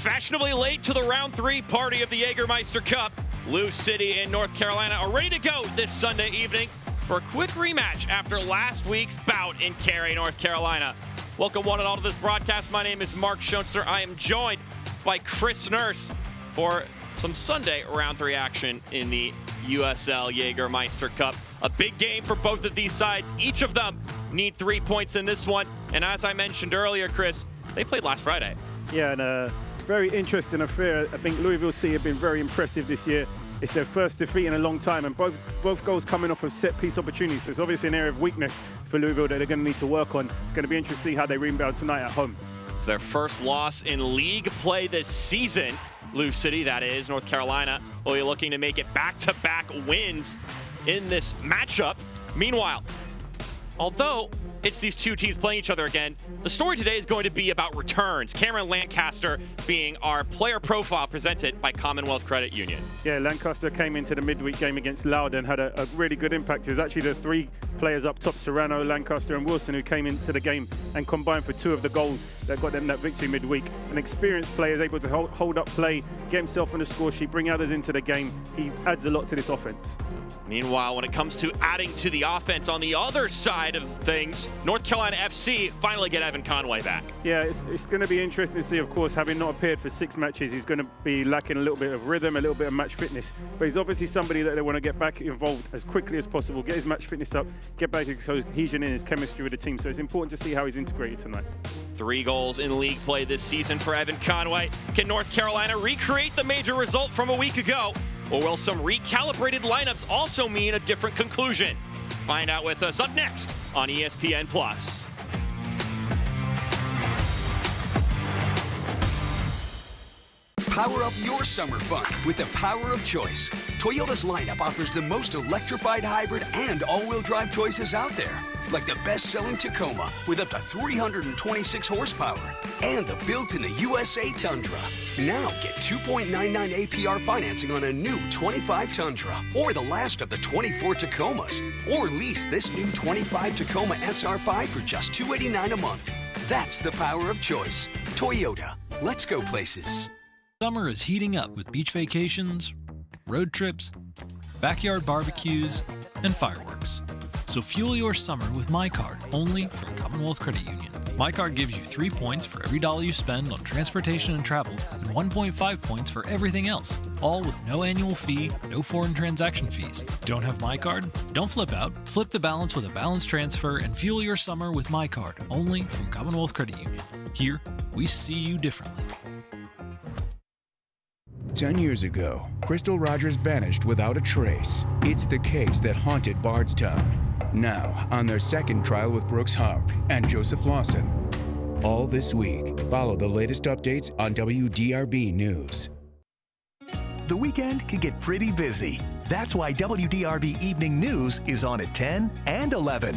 Fashionably late to the round 3 party of the Jägermeister Cup. Lou City in North Carolina are ready to go this Sunday evening for a quick rematch after last week's bout in Cary, North Carolina. Welcome one and all to this broadcast. My name is Mark Schoenster. I am joined by Chris Nurse for some Sunday round 3 action in the USL Jägermeister Cup. A big game for both of these sides. Each of them need 3 points in this one. And as I mentioned earlier, Chris, they played last Friday. Yeah, and a very interesting affair. I think Louisville City have been very impressive this year. It's their first defeat in a long time, and both goals coming off of set-piece opportunities. So it's obviously an area of weakness for Louisville that they're going to need to work on. It's going to be interesting to see how they rebound tonight at home. It's their first loss in league play this season. Lou City, that is, North Carolina, will be looking to make it back-to-back wins in this matchup. Meanwhile, although it's these two teams playing each other again, the story today is going to be about returns. Cameron Lancaster being our player profile presented by Commonwealth Credit Union. Yeah, Lancaster came into the midweek game against Loudoun and had a really good impact. It was actually the 3 players up top, Serrano, Lancaster and Wilson, who came into the game and combined for 2 of the goals that got them that victory midweek. An experienced player is able to hold up play, get himself on the score sheet, bring others into the game. He adds a lot to this offense. Meanwhile, when it comes to adding to the offense on the other side of things, North Carolina FC finally get Evan Conway back. Yeah, it's going to be interesting to see, of course, having not appeared for 6 matches, he's going to be lacking a little bit of rhythm, a little bit of match fitness. But he's obviously somebody that they want to get back involved as quickly as possible, get his match fitness up, get back his cohesion in his chemistry with the team. So it's important to see how he's integrated tonight. 3 goals in league play this season for Evan Conway. Can North Carolina recreate the major result from a week ago? Or will some recalibrated lineups also mean a different conclusion? Find out with us up next on ESPN+. Power up your summer fun with the power of choice. Toyota's lineup offers the most electrified hybrid and all-wheel drive choices out there, like the best-selling Tacoma with up to 326 horsepower and the built-in the USA Tundra. Now get 2.99 APR financing on a new 25 Tundra or the last of the 24 Tacomas, or lease this new 25 Tacoma SR5 for just $289 a month. That's the power of choice. Toyota. Let's go places. Summer is heating up with beach vacations, road trips, backyard barbecues, and fireworks. So fuel your summer with MyCard, only from Commonwealth Credit Union. MyCard gives you 3 points for every dollar you spend on transportation and travel, and 1.5 points for everything else, all with no annual fee, no foreign transaction fees. Don't have MyCard? Don't flip out. Flip the balance with a balance transfer and fuel your summer with MyCard, only from Commonwealth Credit Union. Here, we see you differently. 10 years ago, Crystal Rogers vanished without a trace. It's the case that haunted Bardstown. Now, on their second trial with Brooks Harp and Joseph Lawson. All this week, follow the latest updates on WDRB News. The weekend can get pretty busy. That's why WDRB Evening News is on at 10 and 11.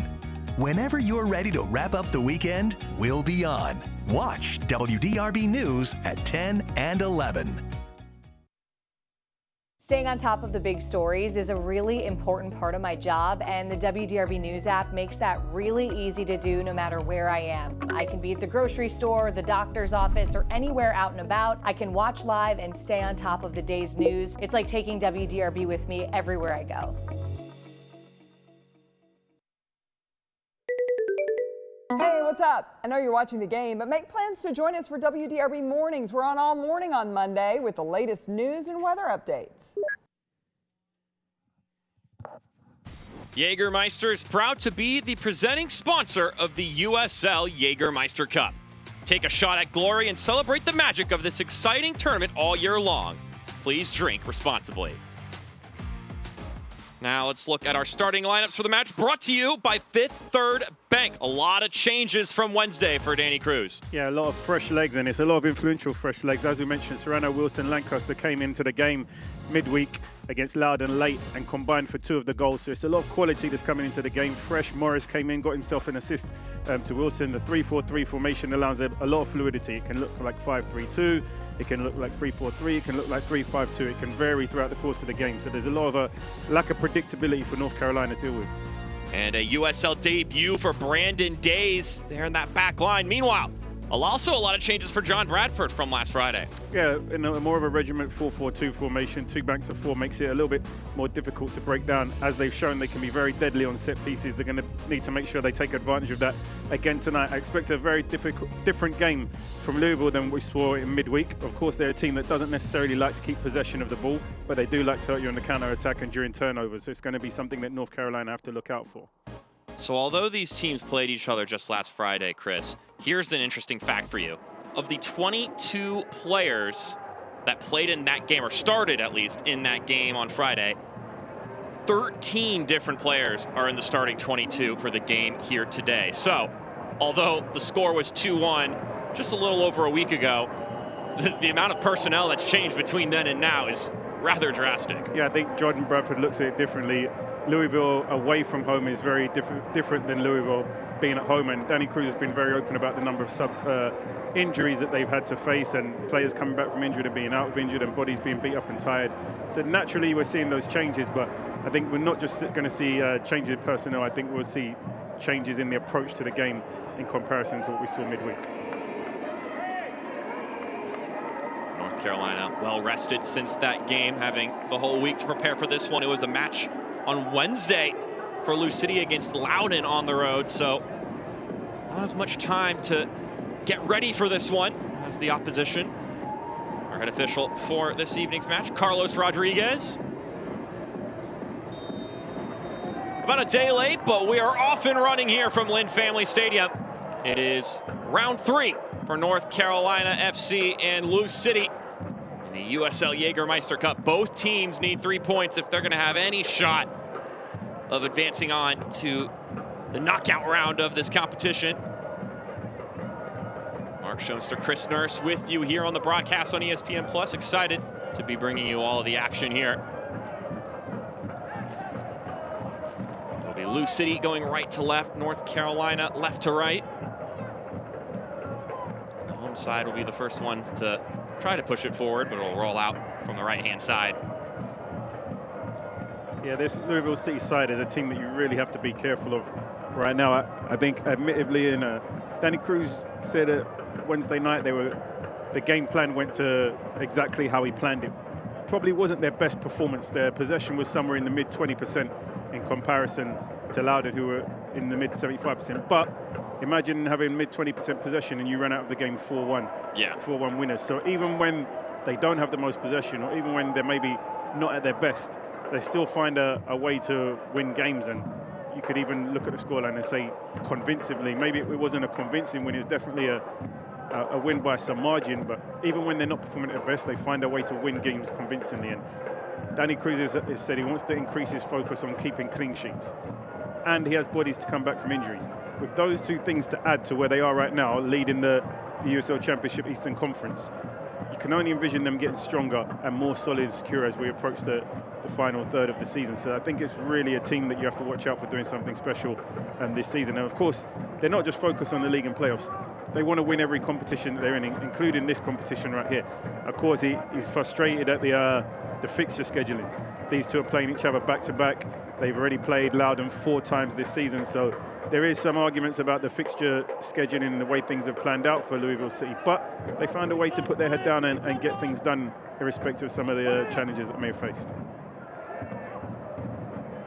Whenever you're ready to wrap up the weekend, we'll be on. Watch WDRB News at 10 and 11. Staying on top of the big stories is a really important part of my job, and the WDRB News app makes that really easy to do no matter where I am. I can be at the grocery store, the doctor's office, or anywhere out and about. I can watch live and stay on top of the day's news. It's like taking WDRB with me everywhere I go. Hey, what's up? I know you're watching the game, but make plans to join us for WDRB Mornings. We're on all morning on Monday with the latest news and weather updates. Jägermeister is proud to be the presenting sponsor of the USL Jägermeister Cup. Take a shot at glory and celebrate the magic of this exciting tournament all year long. Please drink responsibly. Now let's look at our starting lineups for the match, brought to you by Fifth Third Bank. A lot of changes from Wednesday for Danny Cruz. Yeah, a lot of fresh legs, and it's a lot of influential fresh legs. As we mentioned, Serrano, Wilson, Lancaster came into the game midweek against Loudoun late and combined for 2 of the goals. So it's a lot of quality that's coming into the game. Fresh. Morris came in, got himself an assist to Wilson. The 3-4-3 formation allows a lot of fluidity. It can look like 5-3-2. It can look like 3-4-3. It can look like 3-5-2. It can vary throughout the course of the game. So there's a lot of lack of predictability for North Carolina to deal with. And a USL debut for Brandon Days there in that back line. Meanwhile, Also, a lot of changes for John Bradford from last Friday. Yeah, in a more of a regiment 4-4-2 formation, 2 banks of 4 makes it a little bit more difficult to break down. As they've shown, they can be very deadly on set pieces. They're going to need to make sure they take advantage of that again tonight. I expect a very different game from Louisville than we saw in midweek. Of course, they're a team that doesn't necessarily like to keep possession of the ball, but they do like to hurt you on the counter-attack and during turnovers. So it's going to be something that North Carolina have to look out for. So although these teams played each other just last Friday, Chris, here's an interesting fact for you. Of the 22 players that played in that game, or started at least in that game on Friday, 13 different players are in the starting 22 for the game here today. So although the score was 2-1 just a little over a week ago, the amount of personnel that's changed between then and now is rather drastic. Yeah, I think Jordan Bradford looks at it differently. Louisville away from home is very different than Louisville being at home, and Danny Cruz has been very open about the number of injuries that they've had to face, and players coming back from injured and being out of injured and bodies being beat up and tired. So naturally we're seeing those changes, but I think we're not just going to see changes in personnel. I think we'll see changes in the approach to the game in comparison to what we saw midweek. North Carolina well rested since that game, having the whole week to prepare for this one. It was a match on Wednesday for Lou City against Loudoun on the road, so not as much time to get ready for this one as the opposition. Our head official for this evening's match, Carlos Rodriguez. About a day late, but we are off and running here from Lynn Family Stadium. It is round 3 for North Carolina FC and Lou City in the USL Jägermeister Cup. Both teams need 3 points if they're going to have any shot of advancing on to the knockout round of this competition. Mark Schoenster, Chris Nurse with you here on the broadcast on ESPN Plus. Excited to be bringing you all of the action here. It'll be Lou City going right to left, North Carolina left to right. The home side will be the first ones to try to push it forward, but it'll roll out from the right-hand side. Yeah, this Louisville City side is a team that you really have to be careful of right now. I think, admittedly, Danny Cruz said Wednesday night the game plan went to exactly how he planned it. Probably wasn't their best performance. Their possession was somewhere in the mid 20% in comparison to Loudoun, who were in the mid 75%. But imagine having mid 20% possession and you run out of the game 4-1. Yeah. 4-1 winners. So even when they don't have the most possession, or even when they're maybe not at their best, they still find a way to win games. And you could even look at the scoreline and say convincingly, maybe it wasn't a convincing win, it was definitely a win by some margin, but even when they're not performing at their best, they find a way to win games convincingly. And Danny Cruz has said he wants to increase his focus on keeping clean sheets, and he has bodies to come back from injuries. With those 2 things to add to where they are right now, leading the USL Championship Eastern Conference, you can only envision them getting stronger and more solid and secure as we approach the final third of the season. So I think it's really a team that you have to watch out for doing something special this season. And of course, they're not just focused on the league and playoffs. They want to win every competition that they're in, including this competition right here. Of course, he's frustrated at the fixture scheduling. These 2 are playing each other back to back. They've already played Loudoun 4 times this season, so there is some arguments about the fixture scheduling and the way things have planned out for Louisville City, but they found a way to put their head down and get things done irrespective of some of the challenges that they may have faced.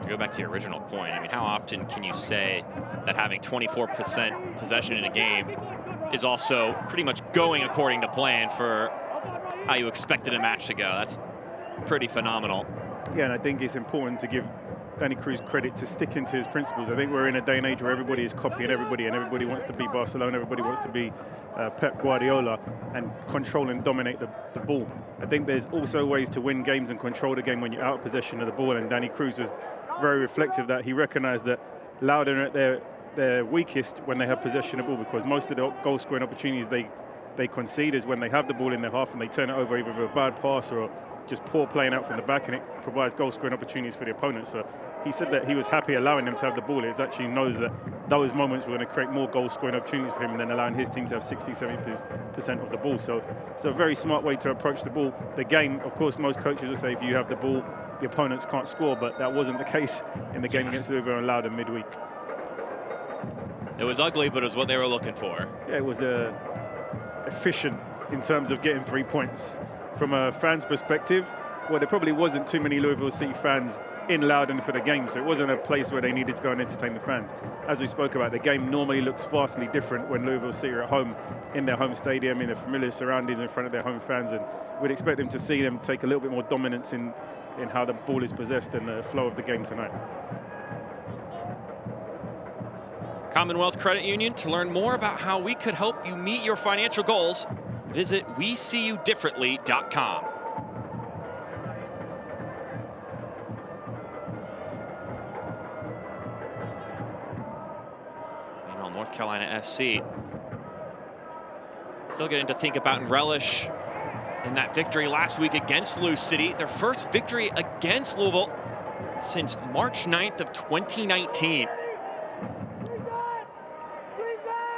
To go back to your original point, I mean, how often can you say that having 24% possession in a game is also pretty much going according to plan for how you expected a match to go? That's pretty phenomenal. Yeah, and I think it's important to give Danny Cruz credit to sticking to his principles. I think we're in a day and age where everybody is copying everybody, and everybody wants to be Barcelona, everybody wants to be Pep Guardiola and control and dominate the ball. I think there's also ways to win games and control the game when you're out of possession of the ball, and Danny Cruz was very reflective that he recognized that Loudoun are at their weakest when they have possession of the ball, because most of the goal scoring opportunities they concede is when they have the ball in their half and they turn it over either with a bad pass or just poor playing out from the back, and it provides goal scoring opportunities for the opponent. So he said that he was happy allowing them to have the ball. He actually knows that those moments were going to create more goal scoring opportunities for him than allowing his team to have 60-70% of the ball. So it's a very smart way to approach the ball. The game, of course, most coaches will say if you have the ball, the opponents can't score, but that wasn't the case in the game against Louisville and Loudoun midweek. It was ugly, but it was what they were looking for. Yeah, it was a efficient in terms of getting 3 points. From a fan's perspective, well, there probably wasn't too many Louisville City fans in Loudoun for the game, so it wasn't a place where they needed to go and entertain the fans. As we spoke about, the game normally looks vastly different when Louisville City are at home in their home stadium, in their familiar surroundings in front of their home fans, and we'd expect them to see them take a little bit more dominance in how the ball is possessed and the flow of the game tonight. Commonwealth Credit Union. To learn more about how we could help you meet your financial goals, visit WeSeeYouDifferently.com. Meanwhile, North Carolina FC still getting to think about and relish in that victory last week against Lou City. Their first victory against Louisville since March 9th of 2019.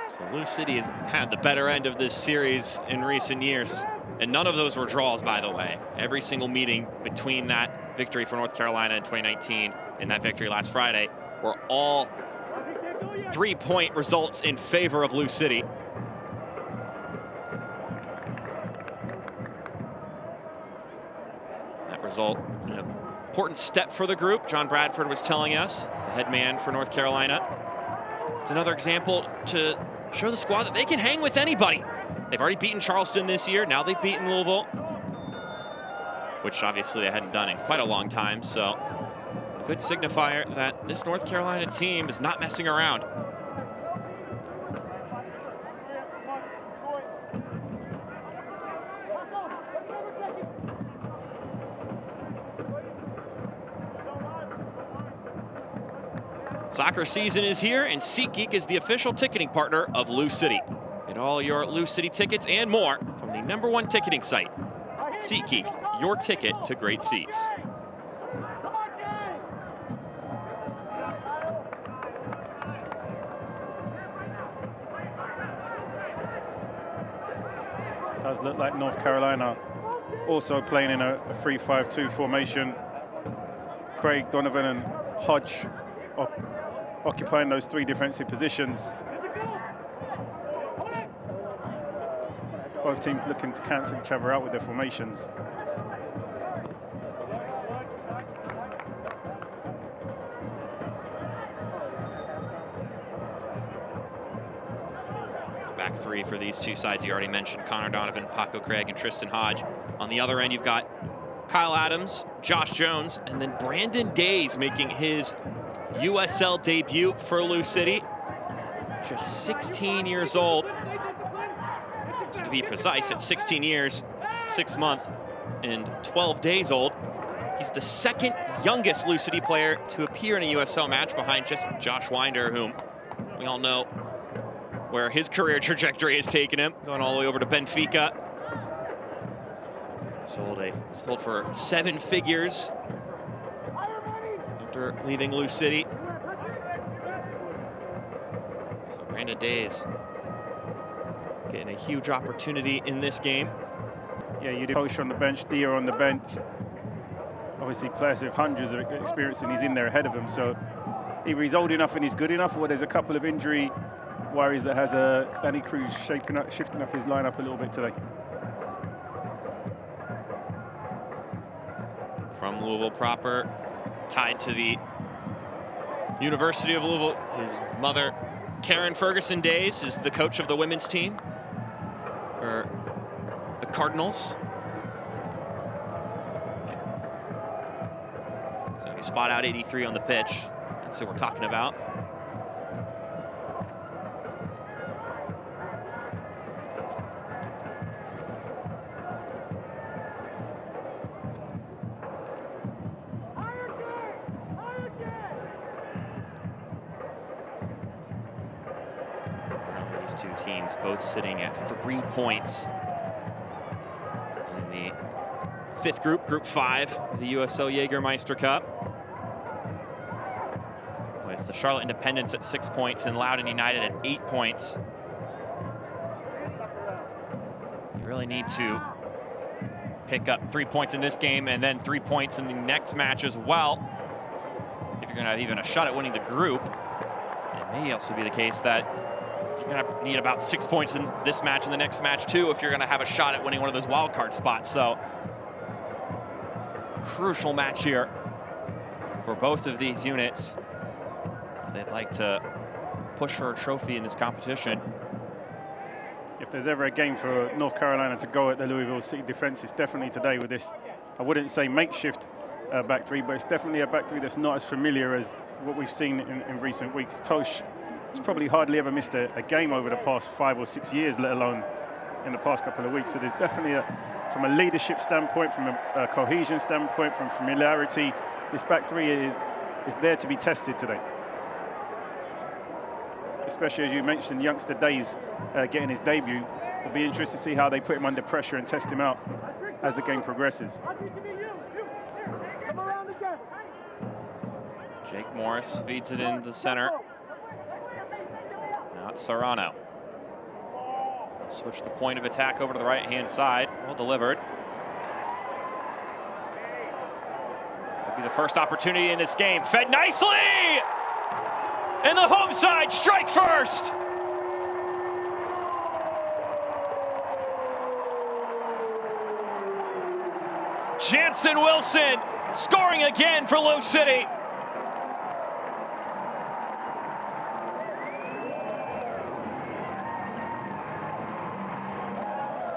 So Lou City has had the better end of this series in recent years. And none of those were draws, by the way. Every single meeting between that victory for North Carolina in 2019 and that victory last Friday were all 3-point results in favor of Lou City. That result, an important step for the group. John Bradford was telling us, the head man for North Carolina. It's another example to show the squad that they can hang with anybody. They've already beaten Charleston this year. Now they've beaten Louisville, which obviously they hadn't done in quite a long time. So a good signifier that this North Carolina team is not messing around. Soccer season is here, and SeatGeek is the official ticketing partner of Lou City. Get all your Lou City tickets and more from the #1 ticketing site. SeatGeek, your ticket to great seats. It does look like North Carolina also playing in a 3-5-2 formation. Craig, Donovan, and Hodge occupying those 3 defensive positions. Both teams looking to cancel each other out with their formations. Back 3 for these two sides. You already mentioned Connor Donovan, Paco Craig, and Tristan Hodge. On the other end, you've got Kyle Adams, Josh Jones, and then Brandon Days making his USL debut for Lou City. Just 16 years old. To be precise, at 16 years, 6 months, and 12 days old. He's the second youngest Lou City player to appear in a USL match, behind just Josh Winder, whom we all know where his career trajectory has taken him, going all the way over to Benfica. Sold for 7 figures after leaving Lou City. So Brandon Days getting a huge opportunity in this game. Yeah, you do Posh on the bench, Dia on the bench. Obviously players with hundreds of experience, and he's in there ahead of him. So either he's old enough and he's good enough, or there's a couple of injury worries that has Danny Cruz shifting up his lineup a little bit today. From Louisville proper, tied to the University of Louisville. His mother, Karen Ferguson Days, is the coach of the women's team for the Cardinals. So you spot out 83 on the pitch. That's who we're talking about. These two teams both sitting at 3 points in the 5th group, Group 5 of the USL Jägermeister Cup, with the Charlotte Independents at 6 points and Loudoun United at 8 points. You really need to pick up 3 points in this game and then 3 points in the next match as well if you're going to have even a shot at winning the group. It may also be the case that You're going to need about 6 points in this match and the next match, too, if you're going to have a shot at winning one of those wild card spots. So, crucial match here for both of these units. They'd like to push for a trophy in this competition. If there's ever a game for North Carolina to go at the Louisville City defense, it's definitely today with this, I wouldn't say makeshift back three, but it's definitely a back three that's not as familiar as what we've seen in recent weeks. Tosh has probably hardly ever missed a game over the past 5 or 6 years, let alone in the past couple of weeks. So there's definitely, from a leadership standpoint, from a cohesion standpoint, from familiarity, this back three is there to be tested today. Especially as you mentioned, youngster Days getting his debut. It'll be interesting to see how they put him under pressure and test him out as the game progresses. Jake Morris feeds it into the center. Now it's Serrano. They'll switch the point of attack over to the right-hand side. Well delivered. Could be the first opportunity in this game. Fed nicely! And the home side strike first! Jansen Wilson scoring again for Lou City.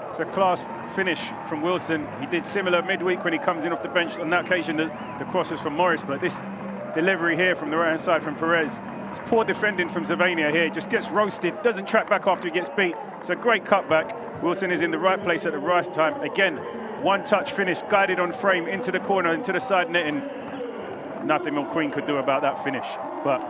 It's a class finish from Wilson. He did similar midweek when he comes in off the bench. On that occasion, the cross was from Morris, but this delivery here from the right-hand side from Perez, it's poor defending from Sylvania here. Just gets roasted, doesn't track back after he gets beat. It's a great cutback. Wilson is in the right place at the right time. Again, one-touch finish, guided on frame into the corner, into the side netting. Nothing McQueen could do about that finish, but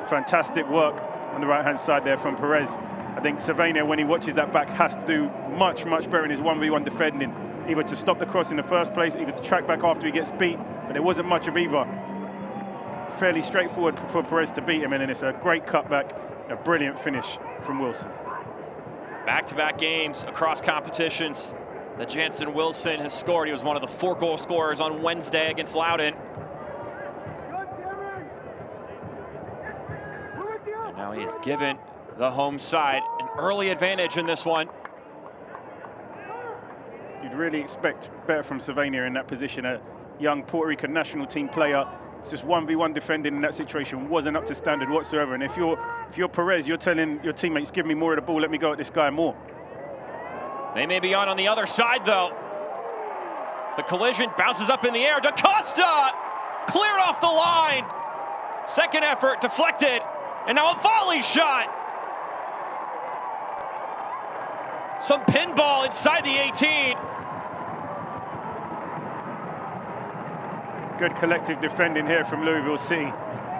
fantastic work on the right-hand side there from Perez. I think Sylvania, when he watches that back, has to do much, much better in his 1v1 defending, either to stop the cross in the first place, either to track back after he gets beat, but there wasn't much of either. Fairly straightforward for Perez to beat him, and it's a great cutback, a brilliant finish from Wilson. Back-to-back games across competitions that Jansen Wilson has scored. He was one of the 4 goal scorers on Wednesday against Loudoun. And now he has given the home side an early advantage in this one. You'd really expect better from Sylvania in that position. A young Puerto Rican national team player, just 1v1 defending in that situation wasn't up to standard whatsoever. And if you're Perez, you're telling your teammates, give me more of the ball, let me go at this guy more. They may be on the other side, though. The collision bounces up in the air. DaCosta cleared off the line. Second effort deflected, and now a volley shot. Some pinball inside the 18. Good collective defending here from Louisville City.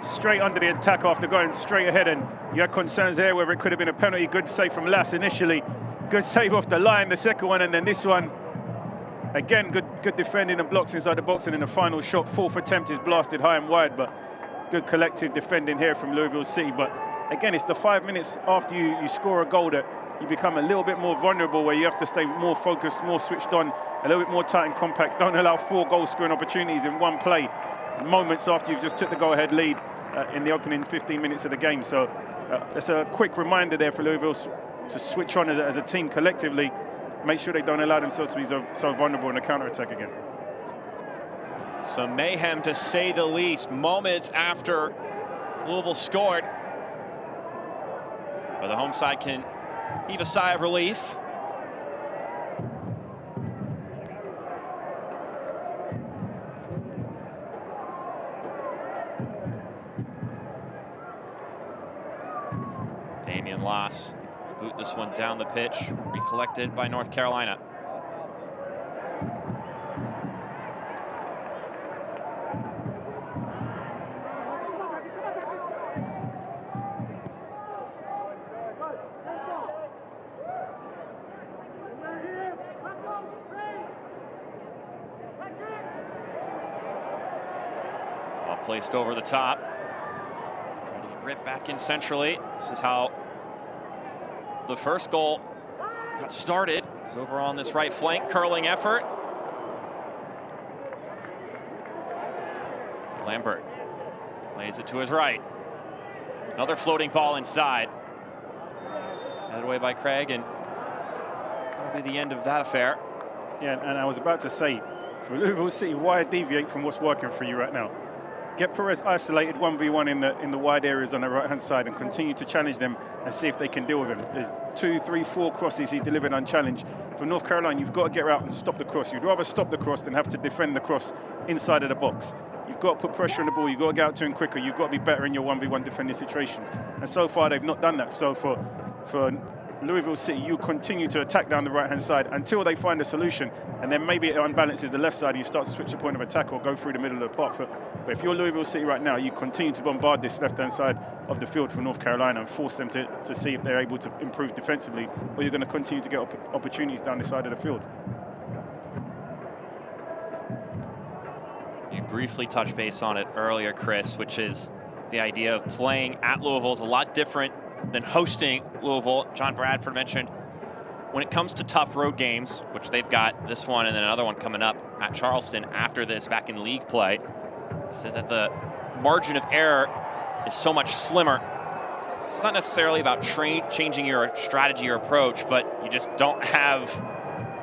Straight under the attack after going straight ahead, and you had concerns there whether it could have been a penalty. Good save from Lass initially. Good save off the line, the second one, and then this one. Again, good defending and blocks inside the box, and in the final shot, 4th attempt is blasted high and wide, but good collective defending here from Louisville City. But again, it's the 5 minutes after you score a goal that you become a little bit more vulnerable, where you have to stay more focused, more switched on, a little bit more tight and compact. Don't allow 4 goal-scoring opportunities in one play, moments after you've just took the go-ahead lead in the opening 15 minutes of the game. So that's a quick reminder there for Louisville to switch on as a team collectively, make sure they don't allow themselves to be so vulnerable in the counter-attack again. Some mayhem, to say the least, moments after Louisville scored. But the home side can heave a sigh of relief. Damian Loss boot this one down the pitch, recollected by North Carolina. Ball placed over the top. Trying to get ripped back in centrally. This is how the first goal got started. It's over on this right flank, curling effort. Lambert lays it to his right. Another floating ball inside. Headed away by Craig, and that'll be the end of that affair. Yeah, and I was about to say, for Louisville City, why deviate from what's working for you right now? Get Perez isolated 1v1 in the wide areas on the right-hand side and continue to challenge them and see if they can deal with him. There's 2, 3, 4 crosses he's delivered unchallenged. For North Carolina, you've got to get out and stop the cross. You'd rather stop the cross than have to defend the cross inside of the box. You've got to put pressure on the ball. You've got to get out to him quicker. You've got to be better in your 1v1 defending situations. And so far, they've not done that. So for Louisville City, you continue to attack down the right-hand side until they find a solution, and then maybe it unbalances the left side and you start to switch the point of attack or go through the middle of the park. But if you're Louisville City right now, you continue to bombard this left-hand side of the field for North Carolina and force them to see if they're able to improve defensively, or you're going to continue to get opportunities down the side of the field. You briefly touched base on it earlier, Chris, which is the idea of playing at Louisville is a lot different than hosting Louisville. John Bradford mentioned when it comes to tough road games, which they've got this one and then another one coming up at Charleston after this back in league play, he said that the margin of error is so much slimmer. It's not necessarily about changing your strategy or approach, but you just don't have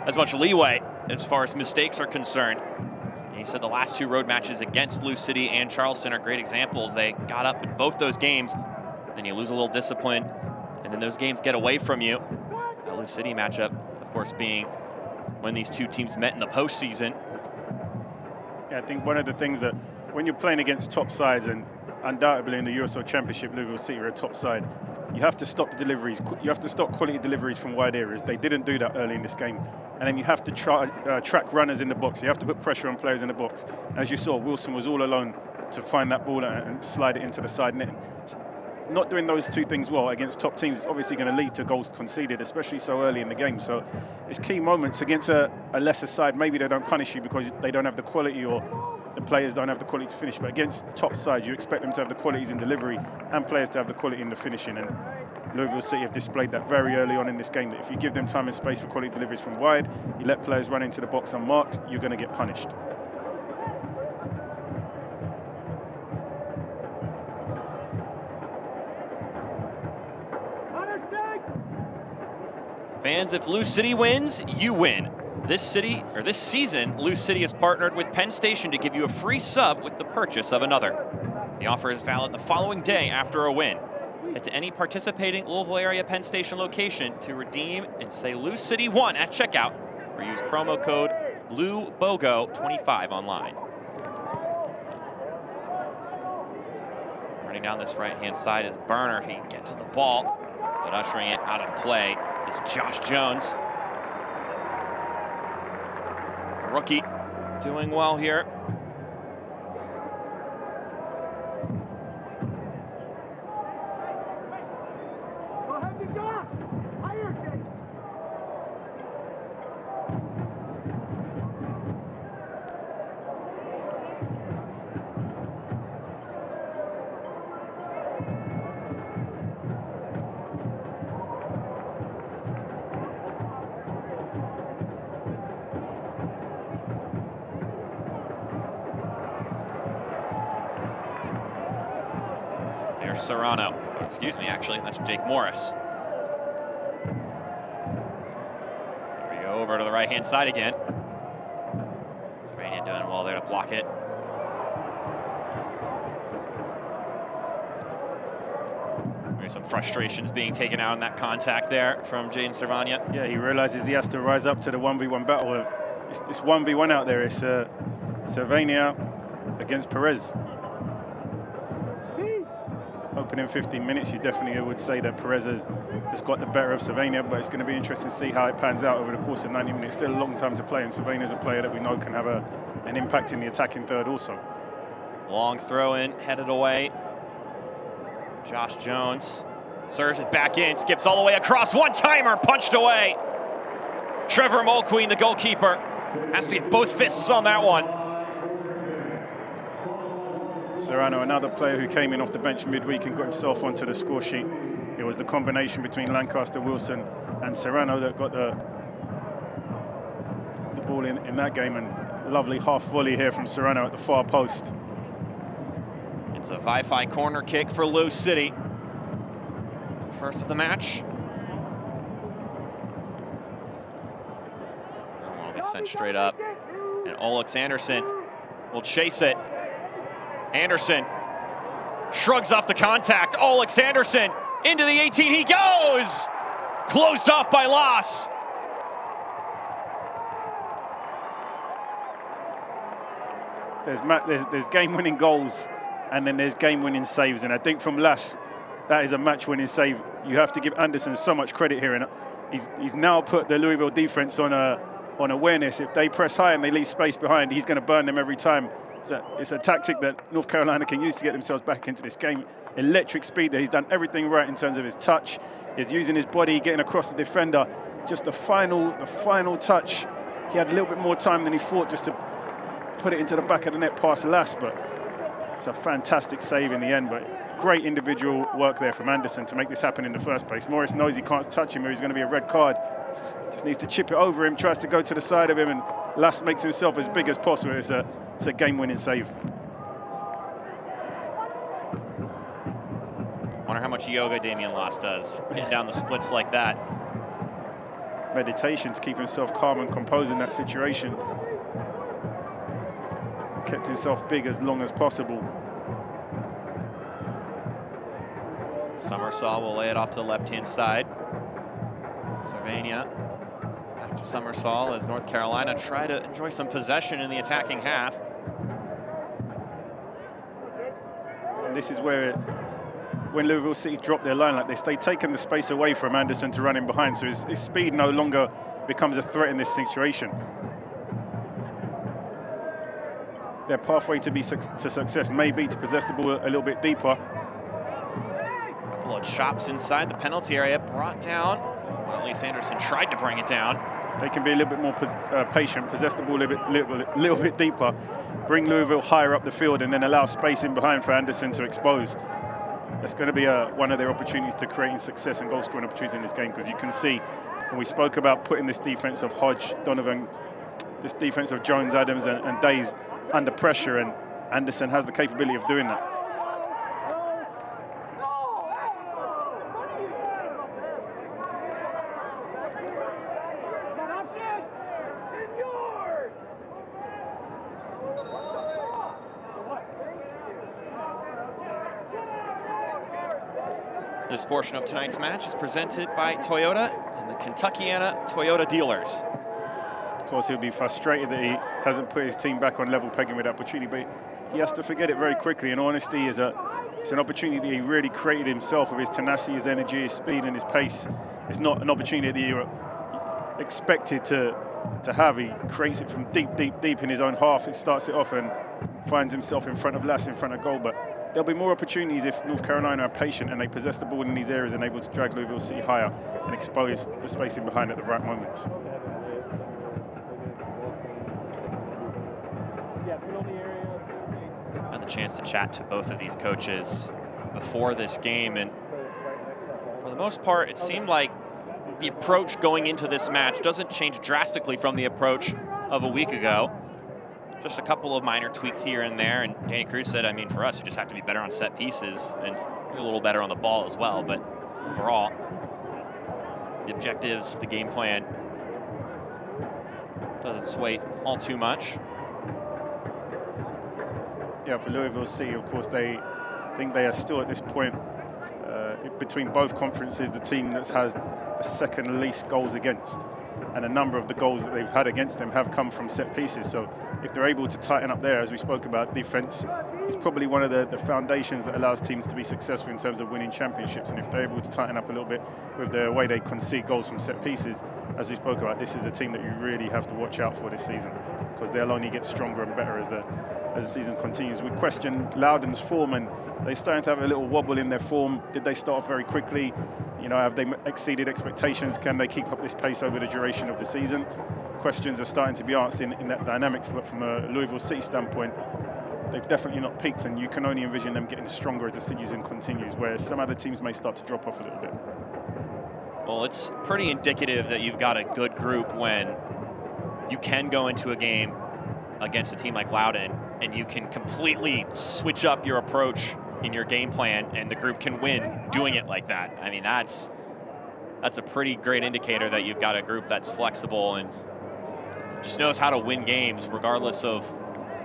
as much leeway as far as mistakes are concerned. And he said the last 2 road matches against Lou City and Charleston are great examples. They got up in both those games, then you lose a little discipline, and then those games get away from you. The Lou City matchup, of course, being when these 2 teams met in the postseason. Yeah, I think one of the things that when you're playing against top sides, and undoubtedly in the USL Championship, Louisville City are a top side, you have to stop the deliveries. You have to stop quality deliveries from wide areas. They didn't do that early in this game. And then you have to track runners in the box. You have to put pressure on players in the box. As you saw, Wilson was all alone to find that ball and slide it into the side net. Not doing those 2 things well against top teams is obviously going to lead to goals conceded, especially so early in the game. So it's key moments against a lesser side. Maybe they don't punish you because they don't have the quality or the players don't have the quality to finish. But against top sides, you expect them to have the qualities in delivery and players to have the quality in the finishing. And Louisville City have displayed that very early on in this game, that if you give them time and space for quality deliveries from wide, you let players run into the box unmarked, you're going to get punished. Fans, if Lou City wins, you win. This season, Lou City has partnered with Penn Station to give you a free sub with the purchase of another. The offer is valid the following day after a win. Head to any participating Louisville area Penn Station location to redeem and say Lou City won at checkout, or use promo code LouBogo25 online. Running down this right-hand side is Burner if he can get to the ball, but ushering it out of play is Josh Jones. A rookie doing well here. There's Serrano. Excuse me, actually, that's Jake Morris. Here we go over to the right-hand side again. Serrano doing well there to block it. There's some frustrations being taken out in that contact there from Jaden Servania. Yeah, he realizes he has to rise up to the 1v1 battle. It's 1v1 out there. It's Servania against Perez. Opening 15 minutes, you definitely would say that Perez has got the better of Servania, but it's going to be interesting to see how it pans out over the course of 90 minutes. Still a long time to play, and Servania is a player that we know can have an impact in the attacking third also. Long throw in, headed away. Josh Jones serves it back in, skips all the way across, one-timer, punched away. Trevor Mulqueen, the goalkeeper, has to get both fists on that one. Serrano, another player who came in off the bench midweek and got himself onto the score sheet. It was the combination between Lancaster, Wilson, and Serrano that got the ball in that game, and lovely half volley here from Serrano at the far post. It's a Wi-Fi corner kick for Lou City. First of the match. Gets sent straight up. And Alex Anderson will chase it. Anderson shrugs off the contact. Alex Anderson into the 18. He goes! Closed off by Loss. There's game-winning goals, and then there's game-winning saves. And I think from Lass, that is a match-winning save. You have to give Anderson so much credit here. And he's now put the Louisville defense on awareness. If they press high and they leave space behind, he's going to burn them every time. It's a tactic that North Carolina can use to get themselves back into this game. Electric speed there. He's done everything right in terms of his touch. He's using his body, getting across the defender. Just the final touch. He had a little bit more time than he thought just to put it into the back of the net past Lass, but it's a fantastic save in the end. But great individual work there from Anderson to make this happen in the first place. Morris knows he can't touch him or he's going to be a red card. Just needs to chip it over him, tries to go to the side of him, and Lass makes himself as big as possible. It's a game-winning save. Wonder how much yoga Damian Loss does, hitting down the splits like that. Meditation to keep himself calm and composed in that situation. Kept himself big as long as possible. Summersall will lay it off to the left-hand side. Cervania back to Summersall as North Carolina try to enjoy some possession in the attacking half. And this is where, when Louisville City drop their line like this, they've taken the space away from Anderson to run in behind, so his speed no longer becomes a threat in this situation. Their pathway to success may be to possess the ball a little bit deeper. Couple of chops inside the penalty area, brought down. Well, at least Anderson tried to bring it down. If they can be a little bit more patient, possess the ball a little bit deeper, bring Louisville higher up the field, and then allow space in behind for Anderson to expose. That's going to be one of their opportunities to creating success and goal-scoring opportunities in this game, because you can see when we spoke about putting this defense of Hodge, Donovan, this defense of Jones, Adams, and Days under pressure, and Anderson has the capability of doing that. This portion of tonight's match is presented by Toyota and the Kentuckiana Toyota dealers. Of course, he'll be frustrated that he hasn't put his team back on level pegging with that opportunity, but he has to forget it very quickly. And honesty it's an opportunity that he really created himself with his tenacity, his energy, his speed, and his pace. It's not an opportunity that you're expected to have. He creates it from deep in his own half. It starts it off and finds himself in front of Lass, in front of goal. But there'll be more opportunities if North Carolina are patient and they possess the ball in these areas and able to drag Louisville City higher and expose the space in behind at the right moments. Had the chance to chat to both of these coaches before this game, and for the most part, it seemed like the approach going into this match doesn't change drastically from the approach of a week ago. Just a couple of minor tweaks here and there, and Danny Cruz said, I mean, for us, we just have to be better on set pieces and a little better on the ball as well, but overall, the objectives, the game plan doesn't sway all too much. Yeah, for Louisville City, of course, I think they are still at this point between both conferences the team that has the second least goals against, and a number of the goals that they've had against them have come from set pieces. So if they're able to tighten up there, as we spoke about, defense is probably one of the foundations that allows teams to be successful in terms of winning championships. And if they're able to tighten up a little bit with the way they concede goals from set pieces, as we spoke about, this is a team that you really have to watch out for this season, because they'll only get stronger and better as the season continues. We questioned Loudoun's form, and they're starting to have a little wobble in their form. Did they start off very quickly? You know, have they exceeded expectations? Can they keep up this pace over the duration of the season? Questions are starting to be answered in that dynamic, but from a Louisville City standpoint, they've definitely not peaked, and you can only envision them getting stronger as the season continues, where some other teams may start to drop off a little bit. Well, it's pretty indicative that you've got a good group when you can go into a game against a team like Loudoun and you can completely switch up your approach in your game plan, and the group can win doing it like that. I mean, that's a pretty great indicator that you've got a group that's flexible and just knows how to win games regardless of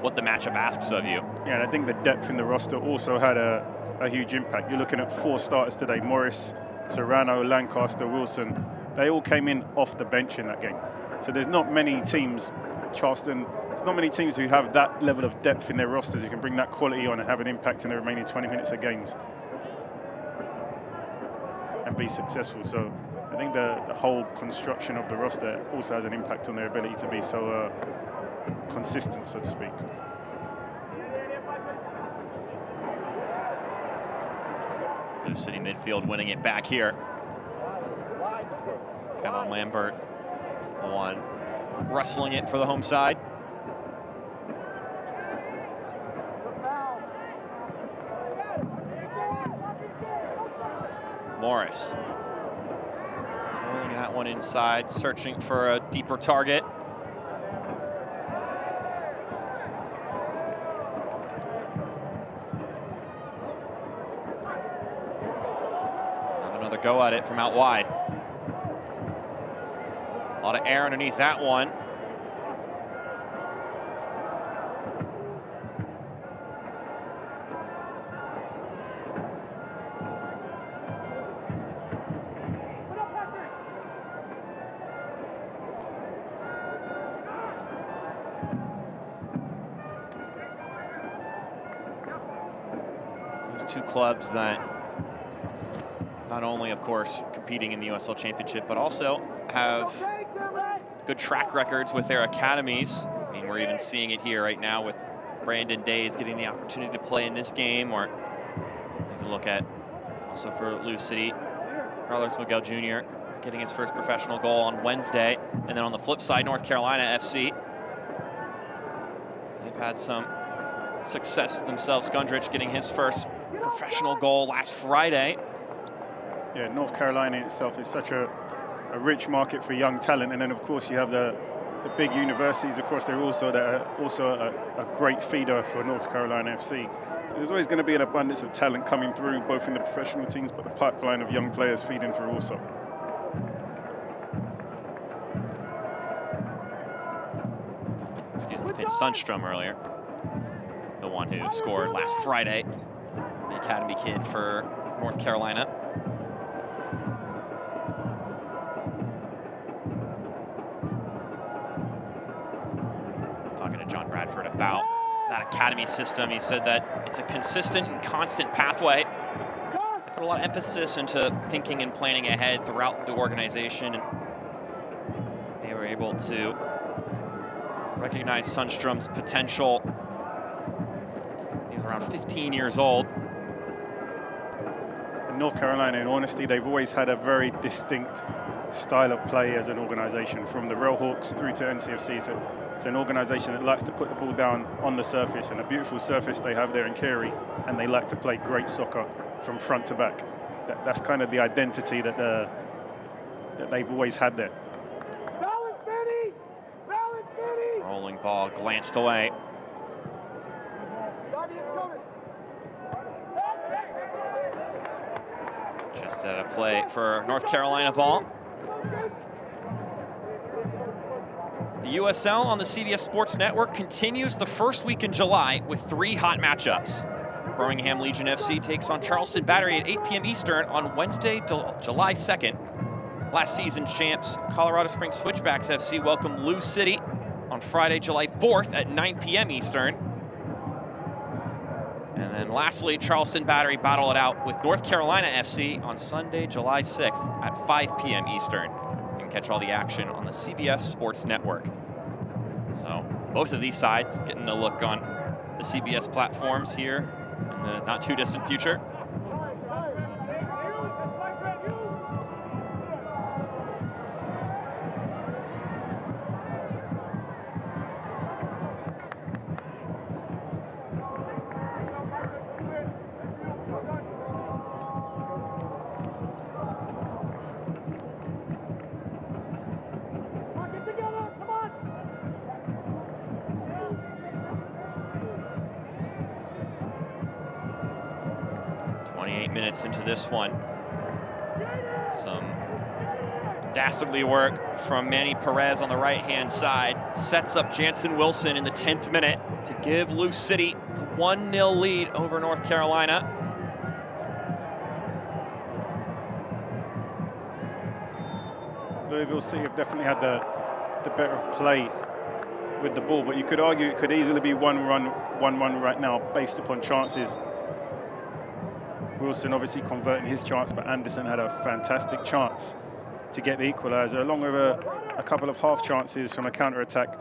what the matchup asks of you. Yeah, and I think the depth in the roster also had a huge impact. You're looking at 4 starters today: Morris, Serrano, Lancaster, Wilson. They all came in off the bench in that game. So there's not many teams, Charleston, there's not many teams who have that level of depth in their rosters who can bring that quality on and have an impact in the remaining 20 minutes of games and be successful. So I think the whole construction of the roster also has an impact on their ability to be so consistent, so to speak. Blue City midfield winning it back here. Kevin Lambert, the one wrestling it for the home side. Morris rolling that one inside, searching for a deeper target. Have another go at it from out wide. A lot of air underneath that one. These two clubs that not only, of course, competing in the USL Championship, but also have good track records with their academies. I mean, we're even seeing it here right now with Brandon Days getting the opportunity to play in this game, or you can look at also for Lou City, Carlos Miguel Jr. getting his first professional goal on Wednesday. And then on the flip side, North Carolina FC. They've had some success themselves. Skundrich getting his first professional goal last Friday. Yeah, North Carolina itself is such a rich market for young talent, and then of course you have the big universities across there also that are also a great feeder for North Carolina FC. So there's always going to be an abundance of talent coming through, both in the professional teams, but the pipeline of young players feeding through also. Excuse me, Finn Sundstrom earlier, the one who scored last Friday, the academy kid for North Carolina. Talking to John Bradford about that academy system, he said that it's a consistent and constant pathway. They put a lot of emphasis into thinking and planning ahead throughout the organization, and they were able to recognize Sundstrom's potential. He's around 15 years old. In North Carolina, in honesty, they've always had a very distinct style of play as an organization, from the Railhawks through to NCFC. So it's an organization that likes to put the ball down on the surface, and a beautiful surface they have there in Cary, and they like to play great soccer from front to back. That's kind of the identity that they've always had there. Rolling ball glanced away. Just at a play for North Carolina ball. The USL on the CBS Sports Network continues the first week in July with 3 hot matchups. Birmingham Legion FC takes on Charleston Battery at 8 p.m. Eastern on Wednesday, July 2nd. Last season champs Colorado Springs Switchbacks FC welcome Lou City on Friday, July 4th at 9 p.m. Eastern. And then lastly, Charleston Battery battle it out with North Carolina FC on Sunday, July 6th at 5 p.m. Eastern. You can catch all the action on the CBS Sports Network. So both of these sides getting a look on the CBS platforms here in the not too distant future. Minutes into this one. Some dastardly work from Manny Perez on the right-hand side. sets up Jansen Wilson in the 10th minute to give Lou City the 1-0 lead over North Carolina. Louisville City have definitely had the better of play with the ball, but you could argue it could easily be 1-1 right now based upon chances. Wilson obviously converting his chance, but Anderson had a fantastic chance to get the equaliser, along with a couple of half chances from a counter-attack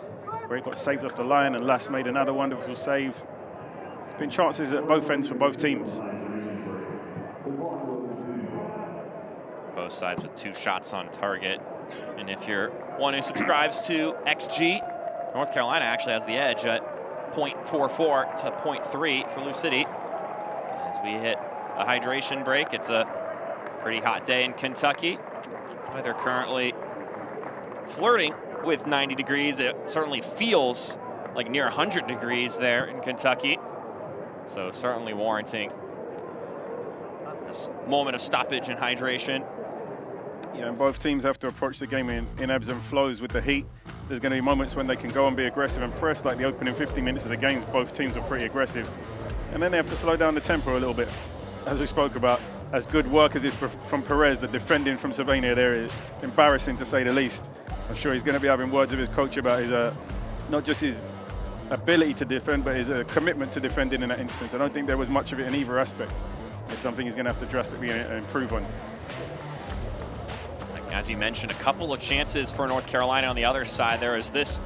where it got saved off the line, and Lass made another wonderful save. It's been chances at both ends for both teams. Both sides with 2 shots on target. And if you're one who subscribes to XG, North Carolina actually has the edge at 0.44 to 0.3 for Lou City. As we hit a hydration break, it's a pretty hot day in Kentucky. Weather currently flirting with 90 degrees. It certainly feels like near 100 degrees there in Kentucky. So certainly warranting this moment of stoppage and hydration. Yeah, and both teams have to approach the game in ebbs and flows with the heat. There's going to be moments when they can go and be aggressive and press, like the opening 50 minutes of the games. Both teams are pretty aggressive. And then they have to slow down the tempo a little bit. As we spoke about, as good work as is from Perez, the defending from Sylvania there is embarrassing to say the least. I'm sure he's going to be having words with his coach about his, not just his ability to defend, but his commitment to defending in that instance. I don't think there was much of it in either aspect. It's something he's going to have to drastically improve on. As you mentioned, a couple of chances for North Carolina on the other side. There is this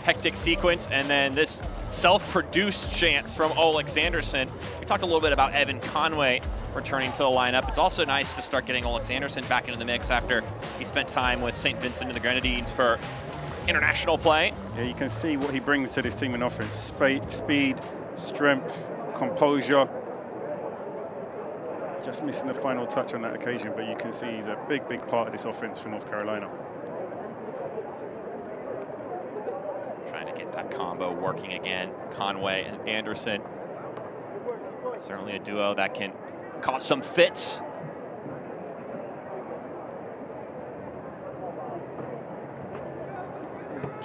hectic sequence and then this self-produced chance from Olex Anderson. We talked a little bit about Evan Conway returning to the lineup. It's also nice to start getting Olex Anderson back into the mix after he spent time with St. Vincent and the Grenadines for international play. Yeah, you can see what he brings to this team in offense. Speed, strength, composure. Just missing the final touch on that occasion, but you can see he's a big, big part of this offense for North Carolina. Trying to get that combo working again. Conway and Anderson. Certainly a duo that can cause some fits.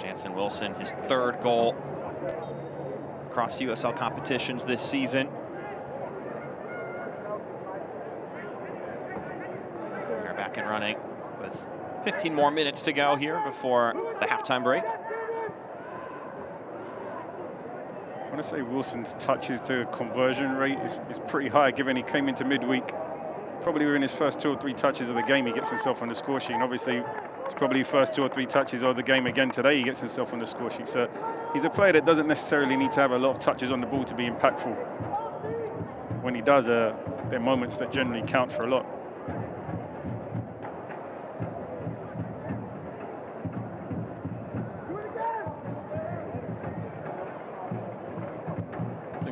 Jansen Wilson, his 3rd goal across USL competitions this season. We're back and running with 15 more minutes to go here before the halftime break. I want to say Wilson's touches to conversion rate is pretty high, given he came into midweek. Probably within his first 2 or 3 touches of the game, he gets himself on the score sheet. And obviously, it's probably first 2 or 3 touches of the game again today, he gets himself on the score sheet. So he's a player that doesn't necessarily need to have a lot of touches on the ball to be impactful. When he does, there are moments that generally count for a lot.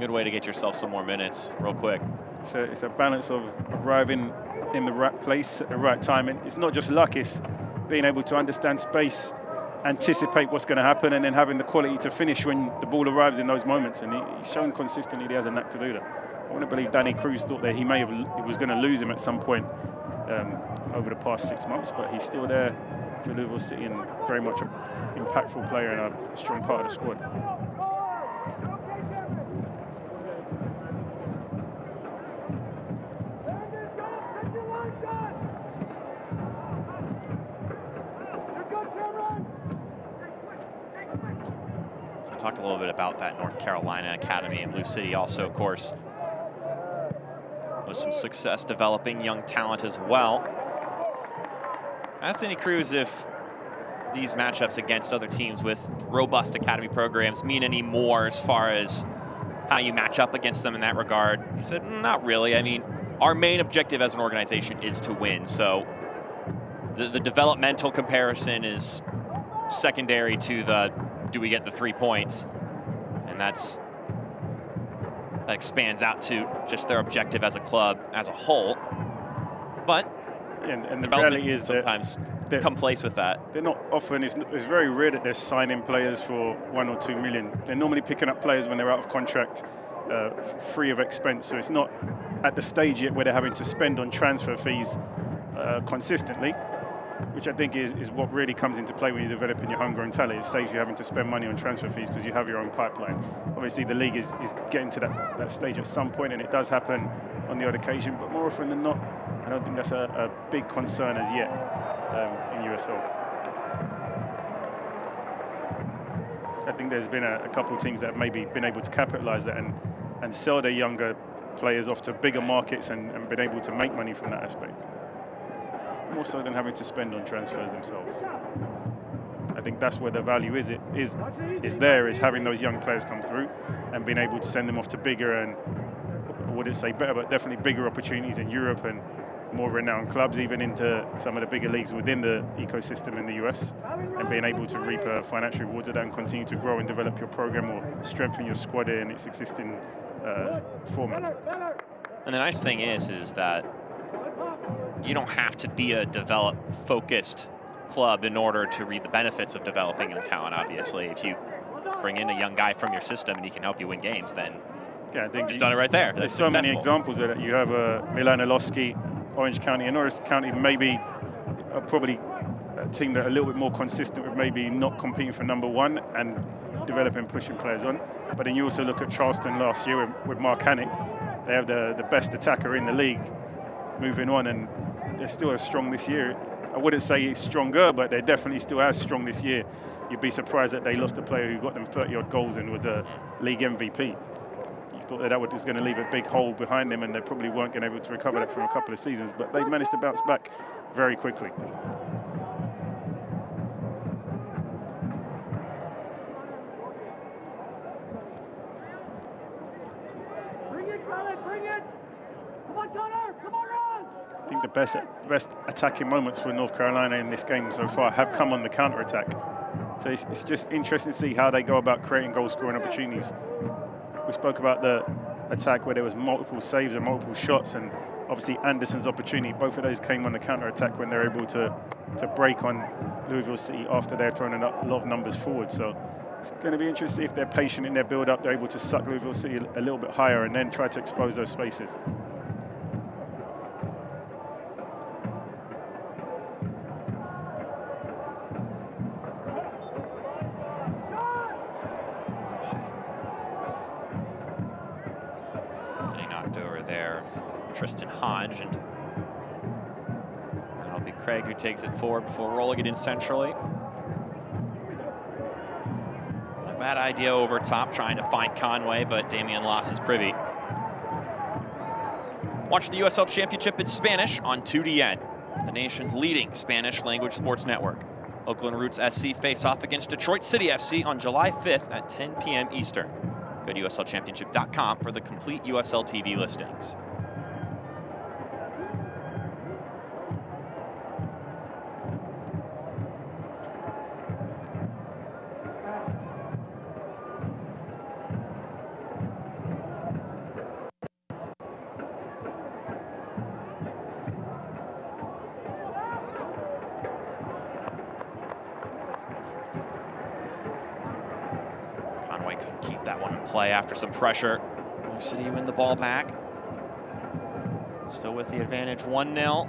Good way to get yourself some more minutes real quick. So it's a balance of arriving in the right place at the right time. And it's not just luck, it's being able to understand space, anticipate what's going to happen, and then having the quality to finish when the ball arrives in those moments. And he's shown consistently that he has a knack to do that. I want to believe Danny Cruz thought that he was going to lose him at some point over the past 6 months, but he's still there for Louisville City and very much an impactful player and a strong part of the squad. Talked a little bit about that North Carolina Academy, and Lou City also, of course, with some success developing young talent as well. Ask Danny Cruz if these matchups against other teams with robust academy programs mean any more as far as how you match up against them in that regard. He said, not really. I mean, our main objective as an organization is to win, so the developmental comparison is secondary to the do we get the 3 points? And that expands out to just their objective as a club as a whole. But and the reality is sometimes come place with that. They're not often, it's very rare that they're signing players for 1 or 2 million. They're normally picking up players when they're out of contract, free of expense. So it's not at the stage yet where they're having to spend on transfer fees consistently. which I think is what really comes into play when you're developing your homegrown talent. It saves you having to spend money on transfer fees because you have your own pipeline. Obviously, the league is getting to that stage at some point, and it does happen on the odd occasion, but more often than not, I don't think that's a big concern as yet in USL. I think there's been a couple of teams that have maybe been able to capitalise that and sell their younger players off to bigger markets and been able to make money from that aspect. More so than having to spend on transfers themselves. I think that's where the value is having those young players come through and being able to send them off to bigger and, I wouldn't say better, but definitely bigger opportunities in Europe and more renowned clubs, even into some of the bigger leagues within the ecosystem in the US, and being able to reap financial rewards of that and continue to grow and develop your program or strengthen your squad in its existing format. And the nice thing is that you don't have to be a focused club in order to reap the benefits of developing young talent. Obviously, if you bring in a young guy from your system and he can help you win games, then yeah, I think you've done it right there. There's so many examples of that. You have Milan Iloski, Orange County, and Norris County maybe probably a team that are a little bit more consistent with maybe not competing for #1 and developing, pushing players on. But then you also look at Charleston last year with Mark Hannick. They have the best attacker in the league moving on, and they're still as strong this year. I wouldn't say it's stronger, but they're definitely still as strong this year. You'd be surprised that they lost a player who got them 30-odd goals and was a league MVP. You thought that was going to leave a big hole behind them, and they probably weren't going to be able to recover that from a couple of seasons, but they managed to bounce back very quickly. I think the best attacking moments for North Carolina in this game so far have come on the counter-attack. So it's just interesting to see how they go about creating goal-scoring opportunities. We spoke about the attack where there was multiple saves and multiple shots, and obviously Anderson's opportunity. Both of those came on the counter-attack when they're able to break on Louisville City after they're thrown a lot of numbers forward. So it's going to be interesting if they're patient in their build-up, they're able to suck Louisville City a little bit higher and then try to expose those spaces. Tristan Hodge, and that'll be Craig who takes it forward before rolling it in centrally. Not a bad idea over top, trying to find Conway, but Damian Loss is privy. Watch the USL Championship in Spanish on 2DN, the nation's leading Spanish language sports network. Oakland Roots SC face off against Detroit City FC on July 5th at 10 p.m. Eastern. Go to USLChampionship.com for the complete USL TV listings. Couldn't keep that one in play after some pressure. New City win the ball back. Still with the advantage 1-0,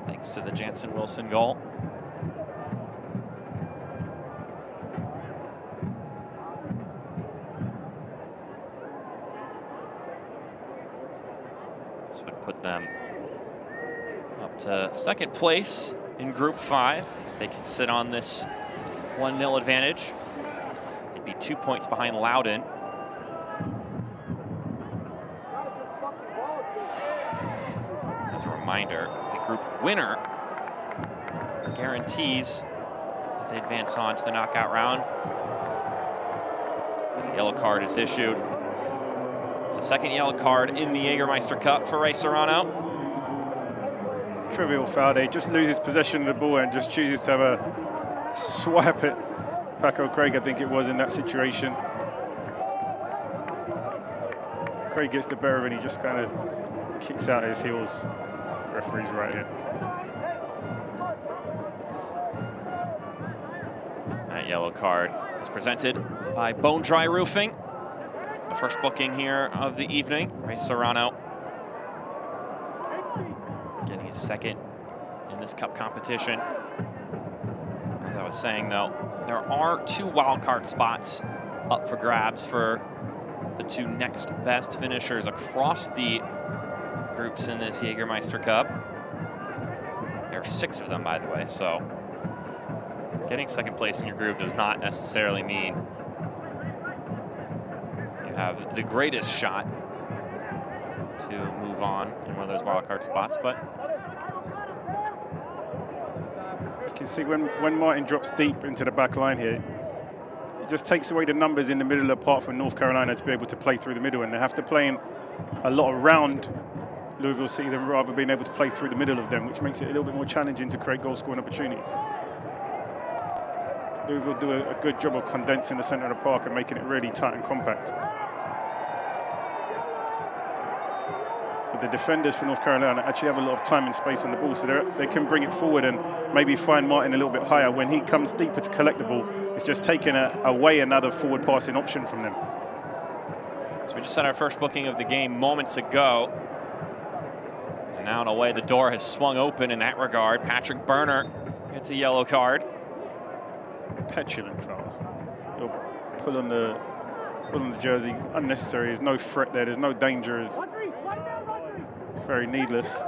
thanks to the Jansen Wilson goal. This would put them up to second place in Group 5. If they can sit on this 1-0 advantage, be 2 points behind Loudoun. As a reminder, the group winner guarantees that they advance on to the knockout round. As a yellow card is issued. It's a second yellow card in the Jägermeister Cup for Ray Serrano. Trivial foul. He just loses possession of the ball and just chooses to have a swipe at Paco Craig, I think it was, in that situation. Craig gets the better of it and he just kind of kicks out his heels. Referee's right here. That yellow card is presented by Bone Dry Roofing. The first booking here of the evening. Ray Serrano getting his second in this cup competition. As I was saying, though, there are 2 wildcard spots up for grabs for the 2 next best finishers across the groups in this Jägermeister Cup. There are 6 of them, by the way, so getting second place in your group does not necessarily mean you have the greatest shot to move on in one of those wildcard spots, but you can see when Martin drops deep into the back line here, it just takes away the numbers in the middle apart from North Carolina to be able to play through the middle, and they have to play in a lot around Louisville City than rather being able to play through the middle of them, which makes it a little bit more challenging to create goal scoring opportunities. Louisville do a good job of condensing the centre of the park and making it really tight and compact. But the defenders for North Carolina actually have a lot of time and space on the ball, so they can bring it forward and maybe find Martin a little bit higher. When he comes deeper to collect the ball, it's just taking away another forward passing option from them. So we just had our first booking of the game moments ago. And now in a way, the door has swung open in that regard. Patrick Berner gets a yellow card. Petulant fouls. He'll pull on the jersey. Unnecessary. There's no threat there. There's no danger. It's very needless.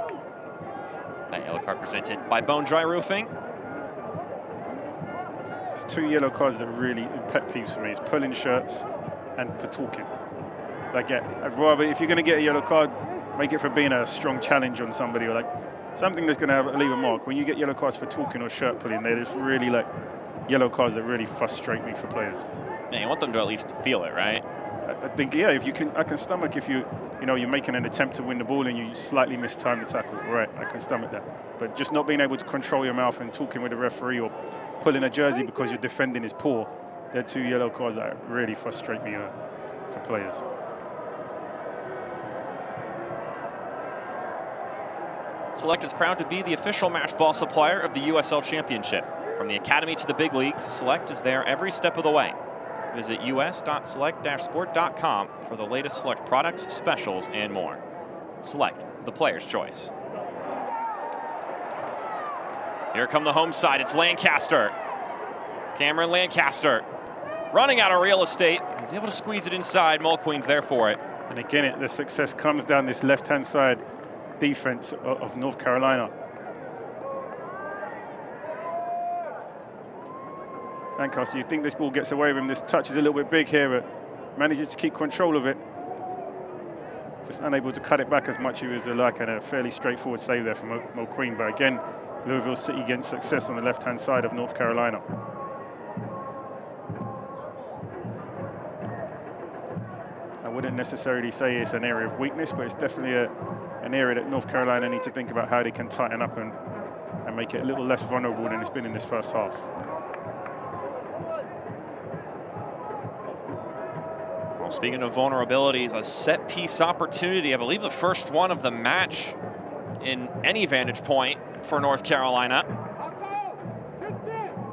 That yellow card presented by Bone Dry Roofing. It's 2 yellow cards that really pet peeves for me. It's pulling shirts and for talking. I'd rather, if you're going to get a yellow card, make it for being a strong challenge on somebody or like something that's going to leave a mark. When you get yellow cards for talking or shirt pulling, they're just really like yellow cards that really frustrate me for players. Yeah, you want them to at least feel it, right? I think, yeah, if you can, I can stomach if you're making an attempt to win the ball and you slightly mistime the tackle. Right, I can stomach that. But just not being able to control your mouth and talking with the referee or pulling a jersey because you're defending is poor. They're 2 yellow cards that really frustrate me for players. Select is proud to be the official match ball supplier of the USL Championship. From the Academy to the big leagues, Select is there every step of the way. Visit us.select-sport.com for the latest Select products, specials, and more. Select, the player's choice. Here come the home side. It's Lancaster. Cameron Lancaster running out of real estate. He's able to squeeze it inside. Mulqueen's there for it. And again, the success comes down this left-hand side defense of North Carolina. Lancaster, you think this ball gets away with him. This touch is a little bit big here, but manages to keep control of it. Just unable to cut it back as much as he would like, and a fairly straightforward save there from Mulqueen. But again, Louisville City getting success on the left-hand side of North Carolina. I wouldn't necessarily say it's an area of weakness, but it's definitely an area that North Carolina need to think about how they can tighten up and make it a little less vulnerable than it's been in this first half. Well, speaking of vulnerabilities, a set-piece opportunity, I believe the first one of the match in any vantage point for North Carolina.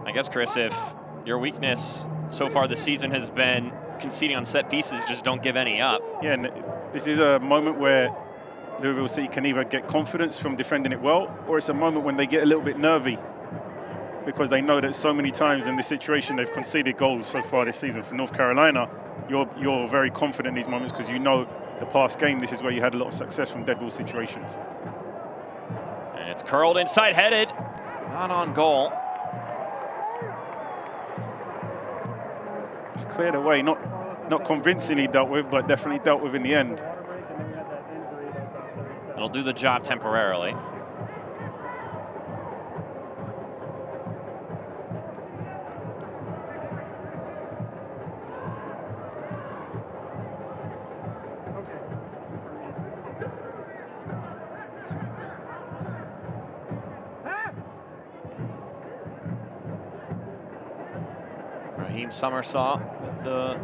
I guess, Chris, if your weakness so far this season has been conceding on set pieces, just don't give any up. Yeah, and this is a moment where Louisville City can either get confidence from defending it well, or it's a moment when they get a little bit nervy because they know that so many times in this situation they've conceded goals so far this season. For North Carolina, you're very confident in these moments because you know the past game, this is where you had a lot of success from dead ball situations. And it's curled inside, headed, not on goal. It's cleared away, not convincingly dealt with, but definitely dealt with in the end. It'll do the job temporarily. Raheem Summersaw with the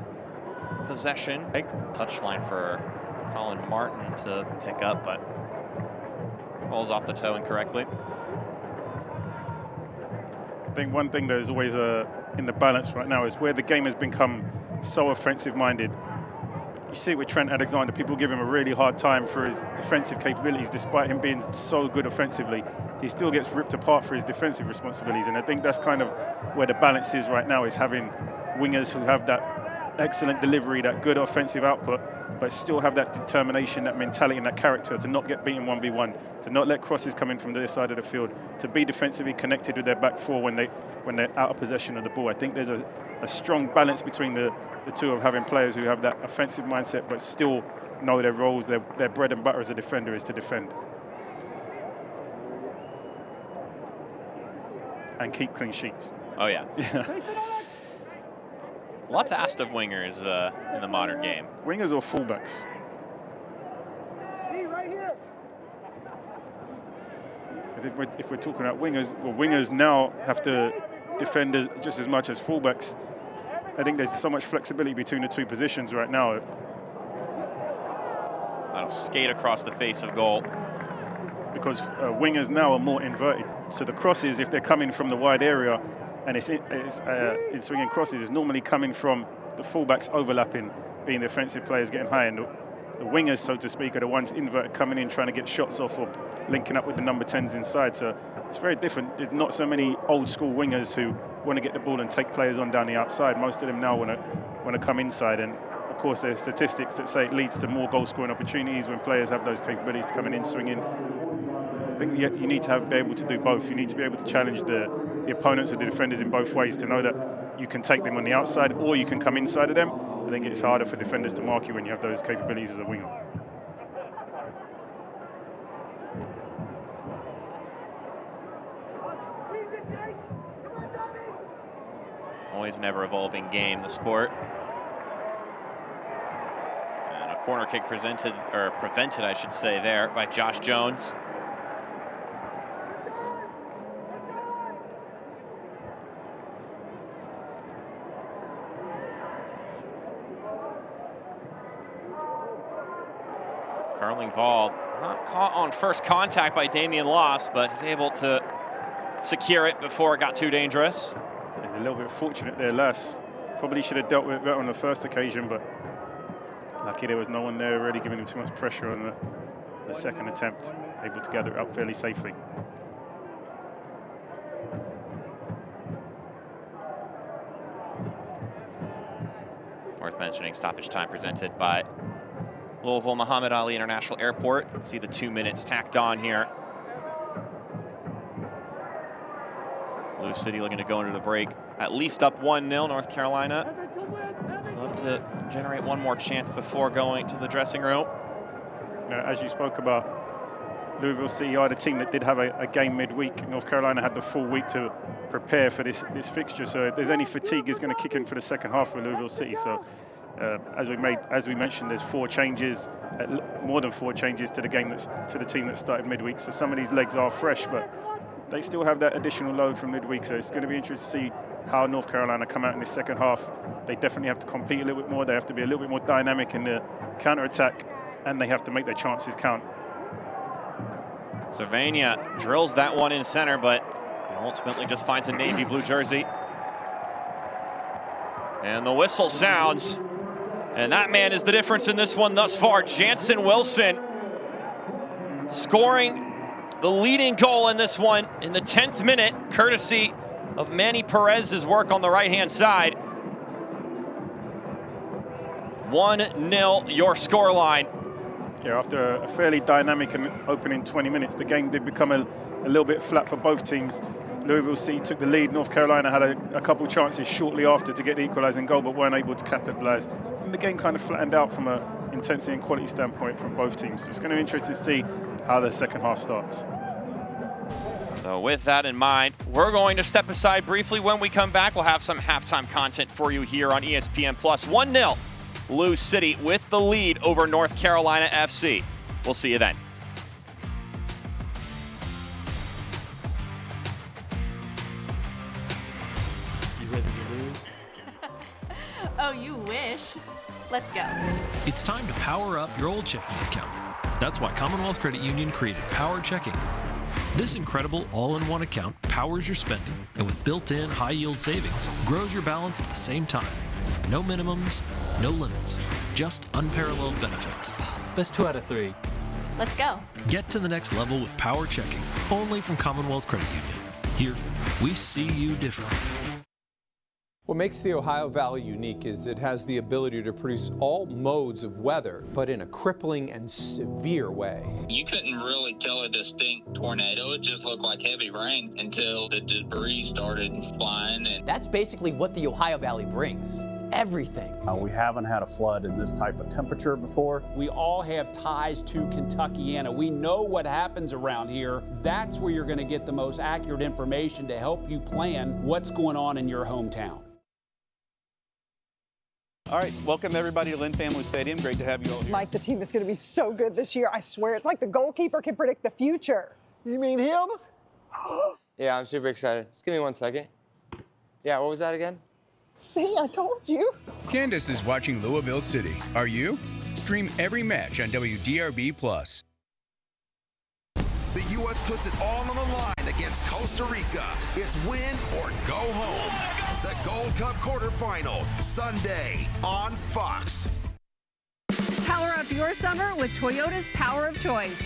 possession. Big touchline for Colin Martin to pick up, but rolls off the toe incorrectly. I think one thing that is always in the balance right now is where the game has become so offensive-minded. You see it with Trent Alexander. People give him a really hard time for his defensive capabilities, despite him being so good offensively. He still gets ripped apart for his defensive responsibilities, and I think that's kind of where the balance is right now, is having wingers who have that excellent delivery, that good offensive output, but still have that determination, that mentality, and that character to not get beaten 1v1, to not let crosses come in from their side of the field, to be defensively connected with their back four when they're out of possession of the ball. I think there's a strong balance between the two, of having players who have that offensive mindset but still know their roles. Their bread and butter as a defender is to defend and keep clean sheets. Oh, yeah. Lots asked of wingers in the modern game. Wingers or fullbacks? If we're talking about wingers, well, wingers now have to defend just as much as fullbacks. I think there's so much flexibility between the two positions right now. That'll skate across the face of goal. Because wingers now are more inverted. So the crosses, if they're coming from the wide area and it's swinging crosses, it's normally coming from the fullbacks overlapping, being the offensive players getting high. And the wingers, so to speak, are the ones inverted, coming in, trying to get shots off or linking up with the number 10s inside. So it's very different. There's not so many old school wingers who want to get the ball and take players on down the outside. Most of them now want to come inside. And of course, there's statistics that say it leads to more goal scoring opportunities when players have those capabilities to coming in, swinging. I think you need to be able to do both. You need to be able to challenge the opponents or the defenders in both ways, to know that you can take them on the outside or you can come inside of them. I think it's harder for defenders to mark you when you have those capabilities as a winger. Always an ever-evolving game, the sport. And a corner kick prevented, I should say, there by Josh Jones. Curling ball, not caught on first contact by Damian Loss, but he's able to secure it before it got too dangerous. A little bit fortunate there, Lass. Probably should have dealt with it better on the first occasion, but lucky there was no one there really giving him too much pressure on the second attempt. Able to gather it up fairly safely. Worth mentioning, stoppage time presented by Louisville Muhammad Ali International Airport. See the 2 minutes tacked on here. Lou City looking to go into the break at least up 1-0. North Carolina love to generate one more chance before going to the dressing room. Now, as you spoke about, Louisville City are the team that did have a game midweek. North Carolina had the full week to prepare for this fixture. So if there's any fatigue, it's going to kick in for the second half for Louisville City. So as we mentioned, there's 4 changes, more than 4 changes to the game to the team that started midweek. So some of these legs are fresh, but they still have that additional load from midweek. So it's going to be interesting to see how North Carolina come out in the second half. They definitely have to compete a little bit more. They have to be a little bit more dynamic in the counter-attack, and they have to make their chances count. Cervania drills that one in center, but ultimately just finds a navy blue jersey. And the whistle sounds, and that man is the difference in this one thus far. Jansen Wilson scoring the leading goal in this one in the 10th minute, courtesy of Manny Perez's work on the right-hand side. 1-0 your scoreline. Yeah, after a fairly dynamic and opening 20 minutes, the game did become a little bit flat for both teams. Louisville City took the lead. North Carolina had a couple chances shortly after to get the equalising goal, but weren't able to capitalise. And the game kind of flattened out from an intensity and quality standpoint from both teams. So it's going to be interesting to see how the second half starts. So with that in mind, we're going to step aside briefly. When we come back, we'll have some halftime content for you here on ESPN+. 1-0, Lou City with the lead over North Carolina FC. We'll see you then. You ready to lose? Oh, you wish. Let's go. It's time to power up your old checking account. That's why Commonwealth Credit Union created Power Checking. This incredible all-in-one account powers your spending and with built-in high-yield savings, grows your balance at the same time. No minimums, no limits, just unparalleled benefits. Best 2 out of 3. Let's go. Get to the next level with power checking, only from Commonwealth Credit Union. Here, we see you differently. What makes the Ohio Valley unique is it has the ability to produce all modes of weather, but in a crippling and severe way. You couldn't really tell a distinct tornado. It just looked like heavy rain until the debris started flying. And that's basically what the Ohio Valley brings. Everything. We haven't had a flood in this type of temperature before. We all have ties to Kentuckiana. We know what happens around here. That's where you're going to get the most accurate information to help you plan what's going on in your hometown. All right, welcome everybody to Lynn Family Stadium. Great to have you all here. Mike, the team is going to be so good this year. I swear, it's like the goalkeeper can predict the future. You mean him? Yeah, I'm super excited. Just give me 1 second. Yeah, what was that again? See, I told you. Candace is watching Louisville City. Are you? Stream every match on WDRB+. The U.S. puts it all on the line against Costa Rica. It's win or go home. The Gold Cup quarterfinal, Sunday on Fox. Power up your summer with Toyota's Power of Choice.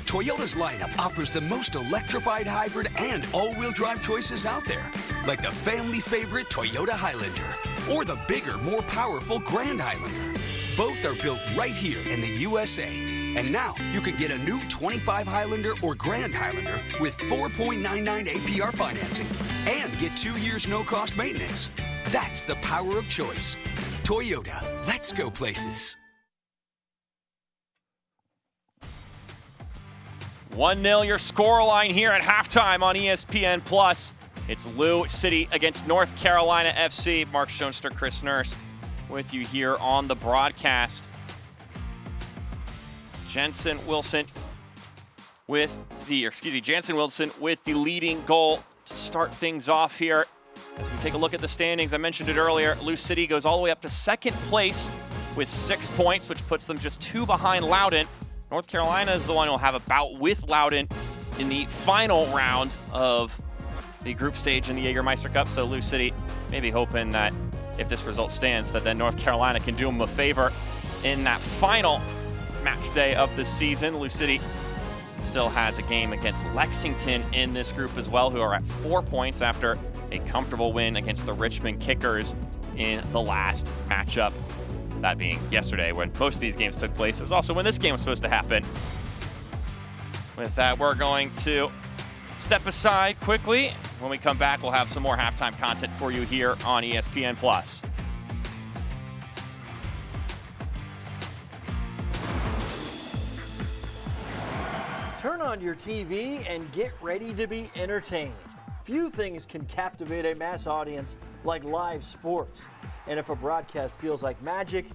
Toyota's lineup offers the most electrified hybrid and all-wheel drive choices out there, like the family favorite Toyota Highlander or the bigger, more powerful Grand Highlander. Both are built right here in the USA. And now you can get a new 25 Highlander or Grand Highlander with 4.99 APR financing and get 2 years no-cost maintenance. That's the power of choice. Toyota, let's go places. 1-0 your scoreline here at halftime on ESPN+. It's Lou City against North Carolina FC. Mark Schoenster, Chris Nurse with you here on the broadcast. Jansen Wilson with the leading goal to start things off here. As we take a look at the standings, I mentioned it earlier, Lou City goes all the way up to second place with 6 points, which puts them just 2 behind Loudoun. North Carolina is the one who will have a bout with Loudoun in the final round of the group stage in the Jägermeister Cup. So Lou City maybe hoping that if this result stands, that then North Carolina can do them a favor in that final match day of the season. Lou City still has a game against Lexington in this group as well, who are at 4 points after a comfortable win against the Richmond Kickers in the last matchup. That being yesterday when most of these games took place. It was also when this game was supposed to happen. With that, we're going to step aside quickly. When we come back, we'll have some more halftime content for you here on ESPN+. Turn on your TV and get ready to be entertained. Few things can captivate a mass audience like live sports. And if a broadcast feels like magic,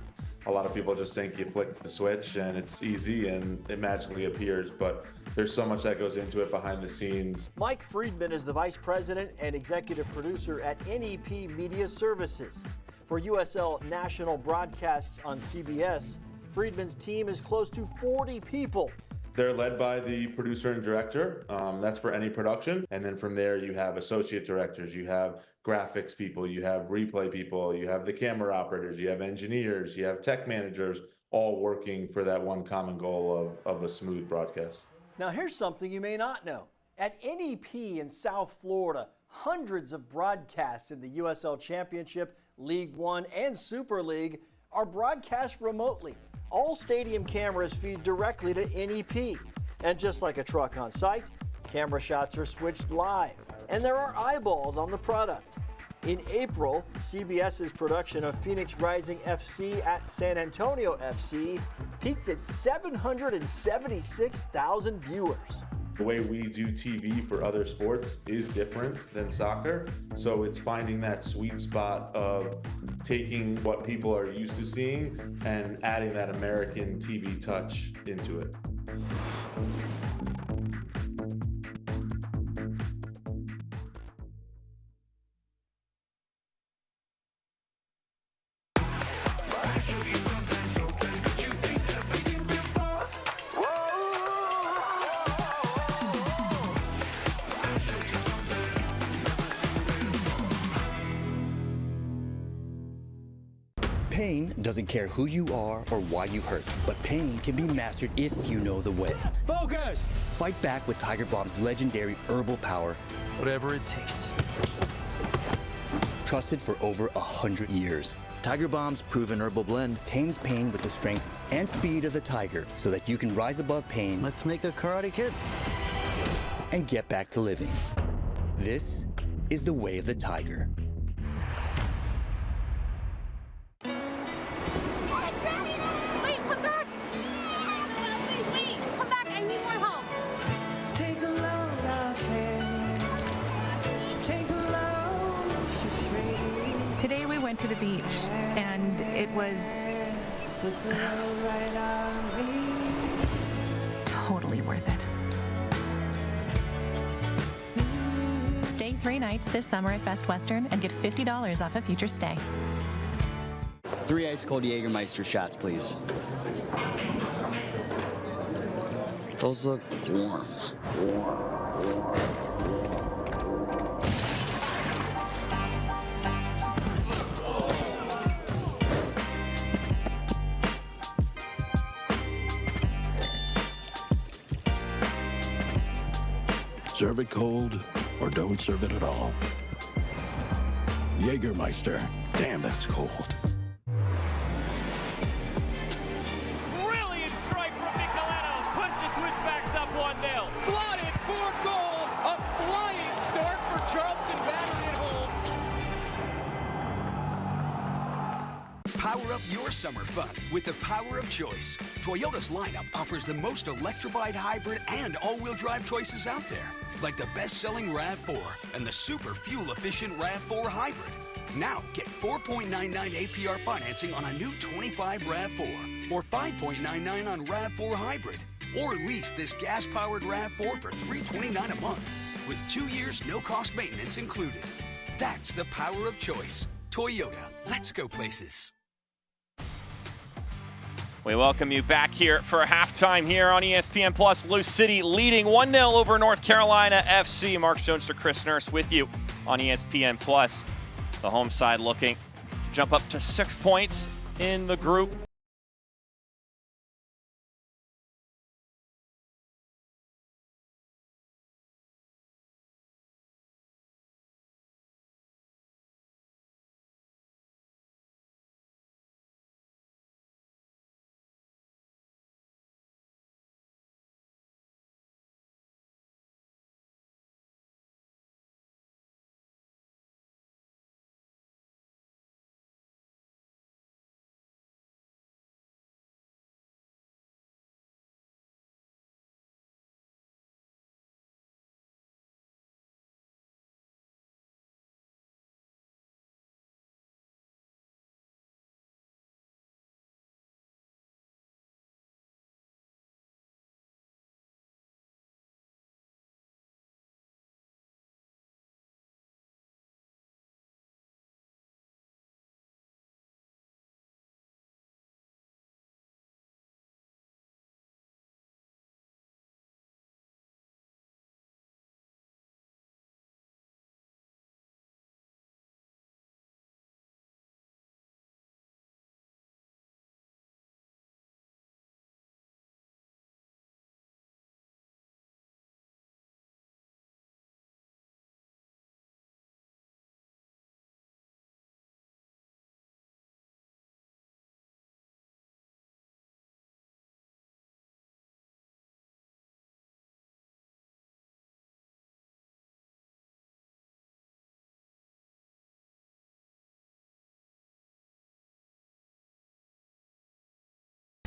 a lot of people just think you flick the switch and it's easy and it magically appears, but there's so much that goes into it behind the scenes. Mike Friedman is the vice president and executive producer at NEP Media Services. For USL national broadcasts on CBS, Friedman's team is close to 40 people. They're led by the producer and director. That's for any production. And then from there, you have associate directors, you have graphics people, you have replay people, you have the camera operators, you have engineers, you have tech managers, all working for that one common goal of a smooth broadcast. Now here's something you may not know. At NEP in South Florida, hundreds of broadcasts in the USL Championship, League One, and Super League are broadcast remotely. All stadium cameras feed directly to NEP. And just like a truck on site, camera shots are switched live. And there are eyeballs on the product. In April, CBS's production of Phoenix Rising FC at San Antonio FC peaked at 776,000 viewers. The way we do TV for other sports is different than soccer. So it's finding that sweet spot of taking what people are used to seeing and adding that American TV touch into it. Pain doesn't care who you are or why you hurt, but pain can be mastered if you know the way. Focus! Fight back with Tiger Balm's legendary herbal power. Whatever it takes. Trusted for over 100 years. Tiger Balm's proven herbal blend tames pain with the strength and speed of the tiger so that you can rise above pain. Let's make a Karate Kid. And get back to living. This is the way of the tiger. Wait, come back! Wait, come back, I need more help. Take a loan, take a loan for free. Today we went to the beach, and it was totally worth it. Stay 3 nights this summer at Best Western and get $50 off a future stay. 3 ice-cold Jägermeister shots, please. Those look warm. Serve it cold or don't serve it at all. Jägermeister. Damn, that's cold. Brilliant strike from Nicoleno. Puts the Switchbacks up 1-0. Slotted toward goal. A flying start for Charleston Battery at home. Power up your summer fun with the power of choice. Toyota's lineup offers the most electrified hybrid and all-wheel drive choices out there, like the best-selling RAV4 and the super fuel-efficient RAV4 Hybrid. Now get 4.99 APR financing on a new 25 RAV4 or 5.99 on RAV4 Hybrid. Or lease this gas-powered RAV4 for $329 a month with 2 years no-cost maintenance included. That's the power of choice. Toyota, let's go places. We welcome you back here for halftime here on ESPN Plus. Lou City leading 1-0 over North Carolina FC. Mark Jones to Chris Nurse with you on ESPN Plus. The home side looking to jump up to 6 points in the group.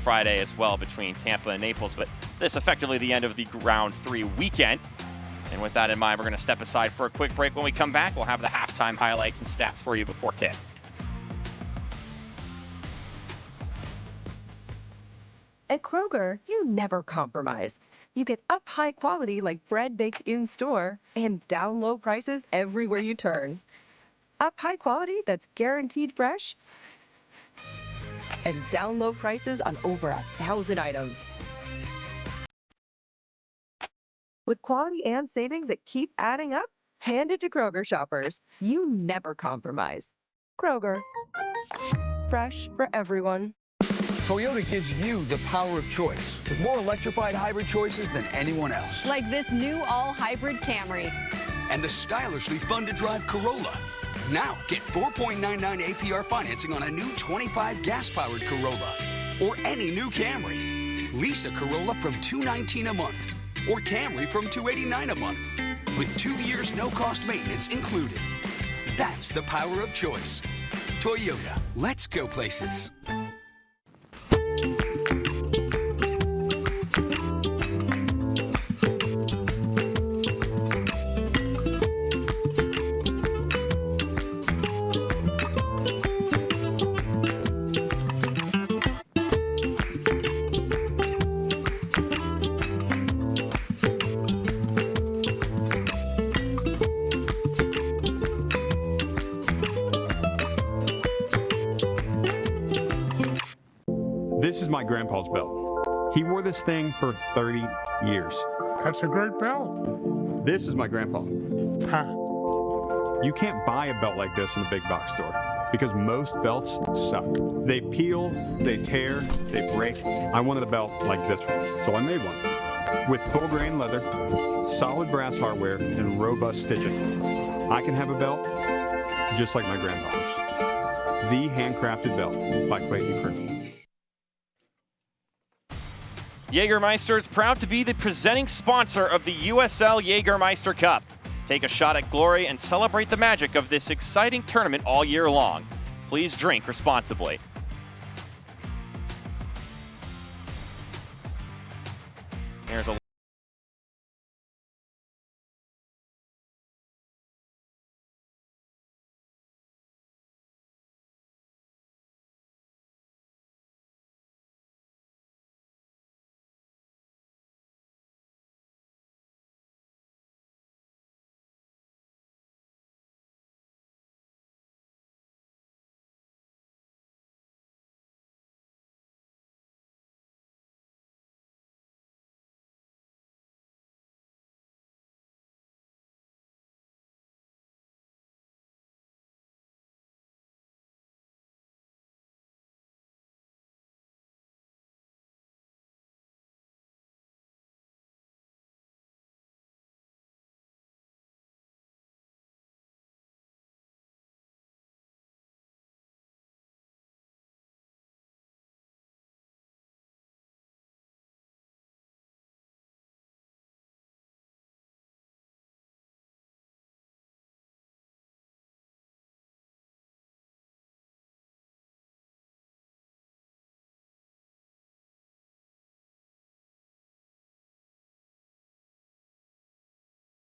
Friday as well between Tampa and Naples, but this effectively the end of the round 3 weekend. And with that in mind, we're going to step aside for a quick break. When we come back, we'll have the halftime highlights and stats for you before kick. At Kroger, you never compromise. You get up high quality like bread baked in store and down low prices everywhere you turn. Up high quality that's guaranteed fresh and down low prices on over 1,000 items. With quality and savings that keep adding up, hand it to Kroger shoppers. You never compromise. Kroger. fresh for everyone. Toyota gives you the power of choice with more electrified hybrid choices than anyone else. Like this new all-hybrid Camry. And the stylishly fun-to-drive Corolla. Now get 4.99 APR financing on a new 25 gas-powered Corolla or any new Camry. Lease a Corolla from $219 a month or Camry from $289 a month with 2 years no-cost maintenance included. That's the power of choice. Toyota, let's go places. This is my grandpa's belt. He wore this thing for 30 years. That's a great belt. This is my grandpa. Huh. You can't buy a belt like this in the big box store because most belts suck. They peel, they tear, they break. I wanted a belt like this one, so I made one. With full grain leather, solid brass hardware, and robust stitching. I can have a belt just like my grandfather's. The handcrafted belt by Clayton Crew. Jägermeister is proud to be the presenting sponsor of the USL Jägermeister Cup. Take a shot at glory and celebrate the magic of this exciting tournament all year long. Please drink responsibly. There's a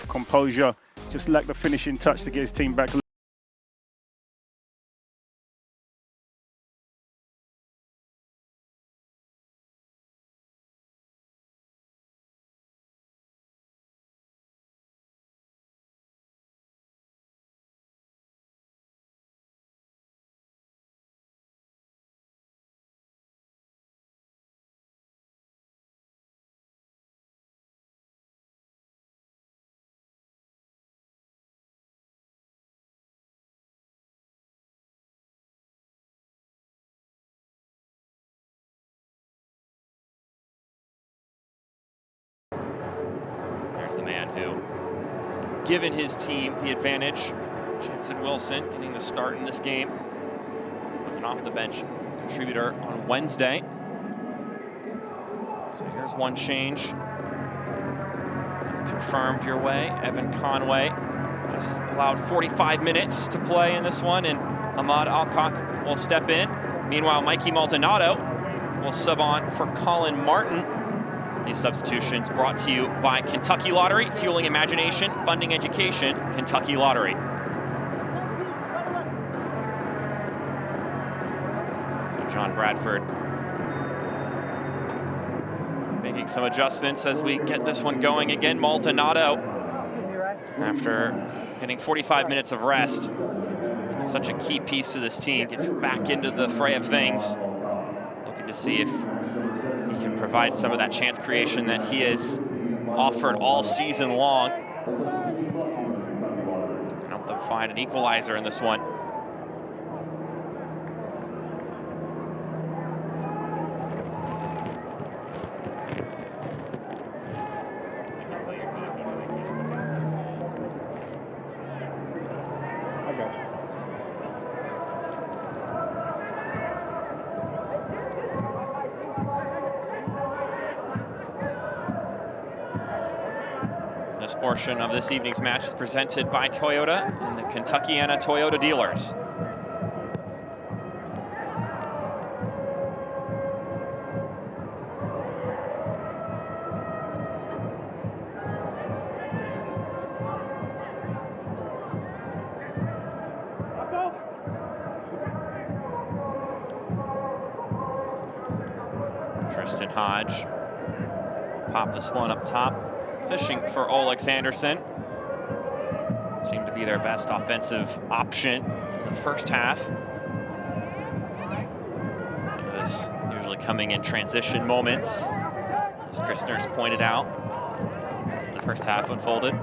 composure, just lacked the finishing touch to get his team back. There's the man who has given his team the advantage. Jansen Wilson getting the start in this game. Was an off-the-bench contributor on Wednesday. So here's one change. That's confirmed your way. Evan Conway just allowed 45 minutes to play in this one, and Ahmad Alcock will step in. Meanwhile, Mikey Maldonado will sub on for Colin Martin. These substitutions brought to you by Kentucky Lottery, fueling imagination, funding education, Kentucky Lottery. So John Bradford making some adjustments as we get this one going again. Maldonado, after getting 45 minutes of rest, such a key piece to this team, gets back into the fray of things, looking to see if he can provide some of that chance creation that he has offered all season long. Help them find an equalizer in this one. This portion of this evening's match is presented by Toyota and the Kentuckiana Toyota dealers. Tristan Hodge pop this one up top, fishing for Olex Anderson. Seemed to be their best offensive option in the first half. It was usually coming in transition moments, as Chris Nurse pointed out, as the first half unfolded.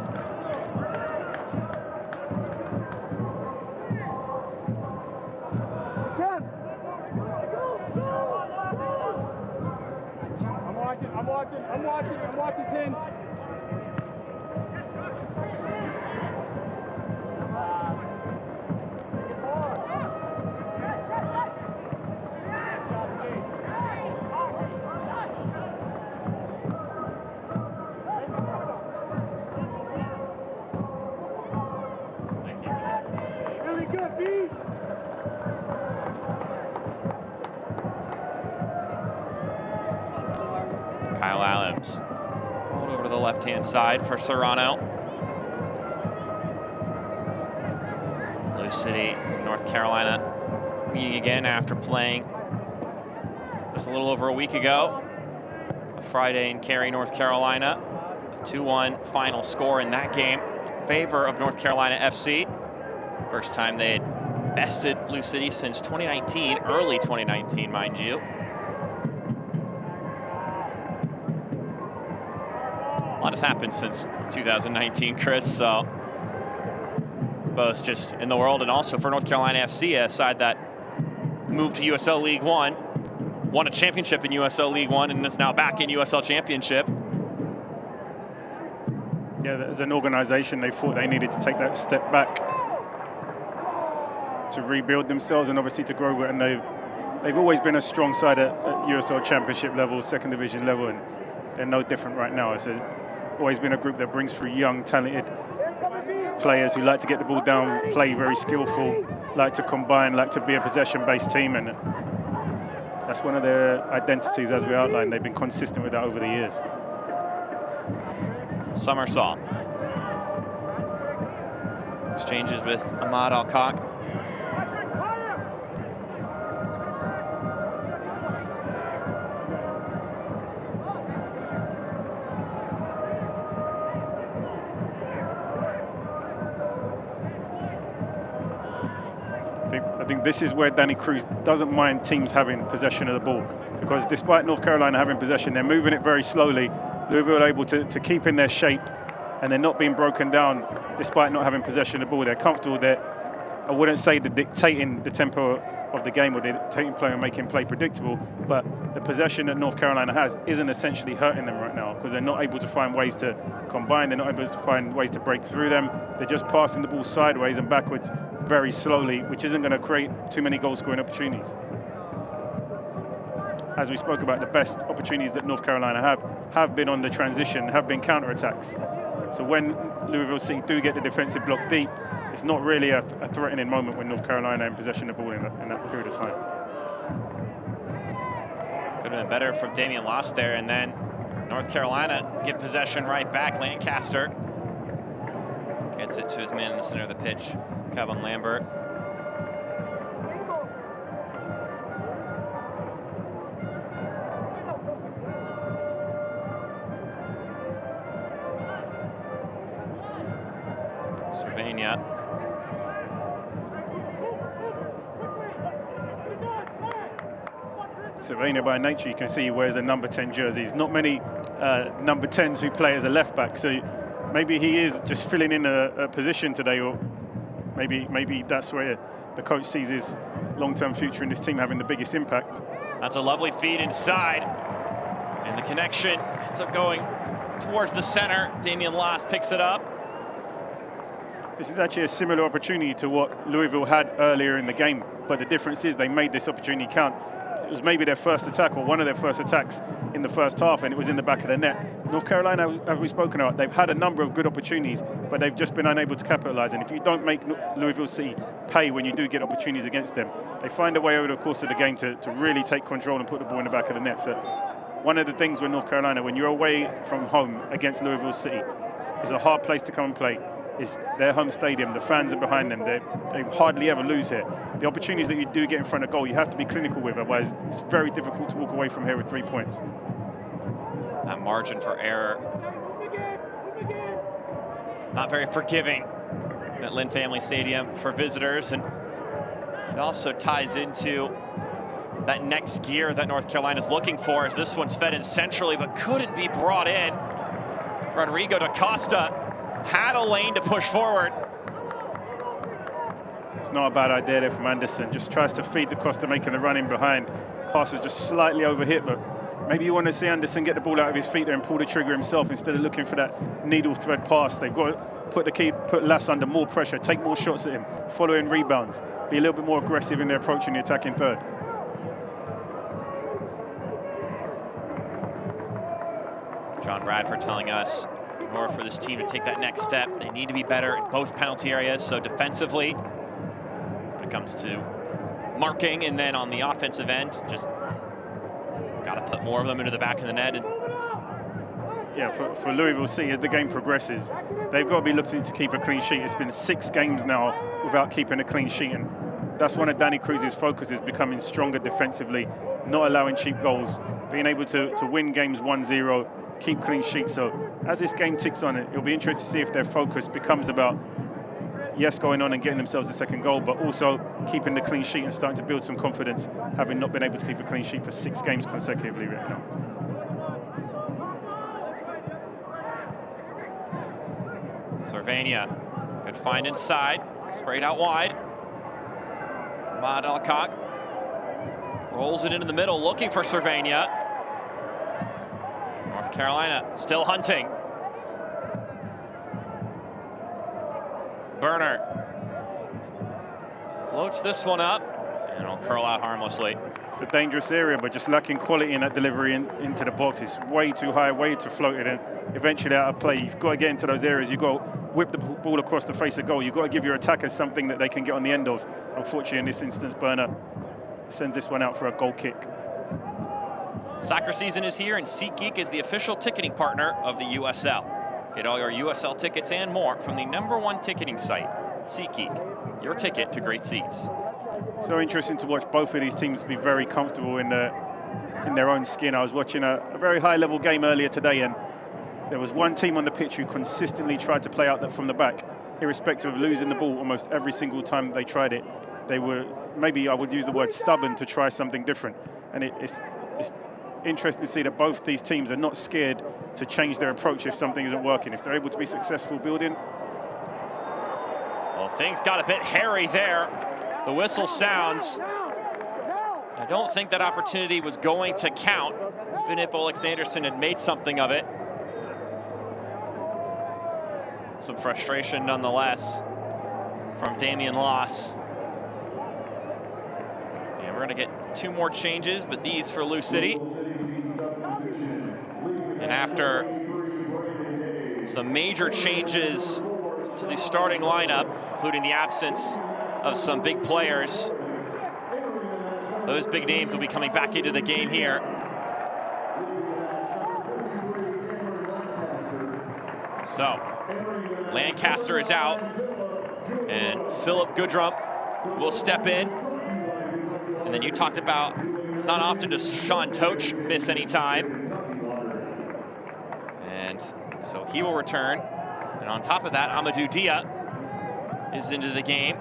I'm watching 10. Really good, B. Kyle Adams rolled over to the left-hand side for Serrano. Lou City, North Carolina, meeting again after playing just a little over a week ago. A Friday in Cary, North Carolina. A 2-1 final score in that game in favor of North Carolina FC. First time they had bested Lou City since 2019, early 2019, mind you. A lot has happened since 2019, Chris, so both just in the world and also for North Carolina FC, a side that moved to USL League One, won a championship in USL League One, and is now back in USL Championship. Yeah, as an organization, they thought they needed to take that step back to rebuild themselves and obviously to grow, and they've always been a strong side at USL Championship level, second division level, and they're no different right now. It's always been a group that brings through young, talented players who like to get the ball down, play very skillful, like to combine, like to be a possession-based team, and that's one of their identities, as we outlined. They've been consistent with that over the years. Somersault. Exchanges with Ahmad Alcock. I think this is where Danny Cruz doesn't mind teams having possession of the ball, because despite North Carolina having possession, they're moving it very slowly. Louisville are able to keep in their shape, and they're not being broken down despite not having possession of the ball. They're comfortable. I wouldn't say they're dictating the tempo of the game or dictating play and making play predictable, but the possession that North Carolina has isn't essentially hurting them right now, because they're not able to find ways to combine. They're not able to find ways to break through them. They're just passing the ball sideways and backwards very slowly, which isn't going to create too many goal-scoring opportunities. As we spoke about, the best opportunities that North Carolina have been on the transition, have been counter-attacks. So when Louisville City do get the defensive block deep, it's not really a threatening moment when North Carolina are in possession of the ball in that period of time. Could have been better from Damian Loss there, and then North Carolina get possession right back. Lancaster gets it to his man in the center of the pitch, Kevin Lambert. Cervania. Cervania, by nature, you can see he wears a number 10 jersey. There's not many number 10s who play as a left back, so maybe he is just filling in a position today, or maybe that's where the coach sees his long-term future in this team having the biggest impact. That's a lovely feed inside, and the connection ends up going towards the center. Damian Loss picks it up. This is actually a similar opportunity to what Louisville had earlier in the game, but the difference is they made this opportunity count. it was maybe their first attack or one of their first attacks in the first half, and it was in the back of the net. North Carolina, as we've spoken about, they've had a number of good opportunities, but they've just been unable to capitalize. And if you don't make Louisville City pay when you do get opportunities against them, they find a way over the course of the game to really take control and put the ball in the back of the net. So one of the things with North Carolina, when you're away from home against Louisville City, it's a hard place to come and play. It's their home stadium. The fans are behind them. They hardly ever lose here. The opportunities that you do get in front of goal, you have to be clinical with. Otherwise, it's very difficult to walk away from here with 3 points. That margin for error, not very forgiving at Lynn Family Stadium for visitors. And it also ties into that next gear that North Carolina's looking for, as this one's fed in centrally but couldn't be brought in. Rodrigo da Costa had a lane to push forward. It's not a bad idea there from Anderson. Just tries to feed da Costa, making the run in behind. Pass was just slightly overhit, but maybe you want to see Anderson get the ball out of his feet there and pull the trigger himself instead of looking for that needle thread pass. They've got to put Lass under more pressure, take more shots at him, follow in rebounds, be a little bit more aggressive in their approach in the attacking third. John Bradford telling us, in order for this team to take that next step, they need to be better in both penalty areas. So defensively, when it comes to marking, and then on the offensive end, just got to put more of them into the back of the net. And yeah, for Louisville City, as the game progresses, they've got to be looking to keep a clean sheet. It's been 6 games now without keeping a clean sheet, and that's one of Danny Cruz's focuses, becoming stronger defensively, not allowing cheap goals, being able to win games 1-0, keep clean sheets. So as this game ticks on, it'll be interesting to see if their focus becomes about, yes, going on and getting themselves the second goal, but also keeping the clean sheet and starting to build some confidence, having not been able to keep a clean sheet for 6 games consecutively right now. Cervania, good find inside, sprayed out wide. Ahmad Alcock rolls it into the middle, looking for Cervania. North Carolina still hunting. Burner floats this one up, and it'll curl out harmlessly. It's a dangerous area, but just lacking quality in that delivery into the box. It's way too high, way too floated, and eventually out of play. You've got to get into those areas. You've got to whip the ball across the face of goal. You've got to give your attackers something that they can get on the end of. Unfortunately, in this instance, Burner sends this one out for a goal kick. Soccer season is here, and SeatGeek is the official ticketing partner of the USL. Get all your USL tickets and more from the #1 ticketing site, SeatGeek, your ticket to great seats. So interesting to watch both of these teams be very comfortable in their own skin. I was watching a very high-level game earlier today, and there was one team on the pitch who consistently tried to play out from the back, irrespective of losing the ball almost every single time that they tried it. They were, maybe I would use the word stubborn, to try something different. And it's interesting to see that both these teams are not scared to change their approach if something isn't working. If they're able to be successful building. Well, things got a bit hairy there. The whistle sounds. I don't think that opportunity was going to count, even if Alexanderson had made something of it. Some frustration nonetheless from Damian Loss. And we're going to get 2 more changes, but these for Lou City. And after some major changes to the starting lineup, including the absence of some big players, those big names will be coming back into the game here. So, Lancaster is out, and Philip Goodrum will step in. And then you talked about not often does Sean Toach miss any time. And so he will return. And on top of that, Amadou Dia is into the game.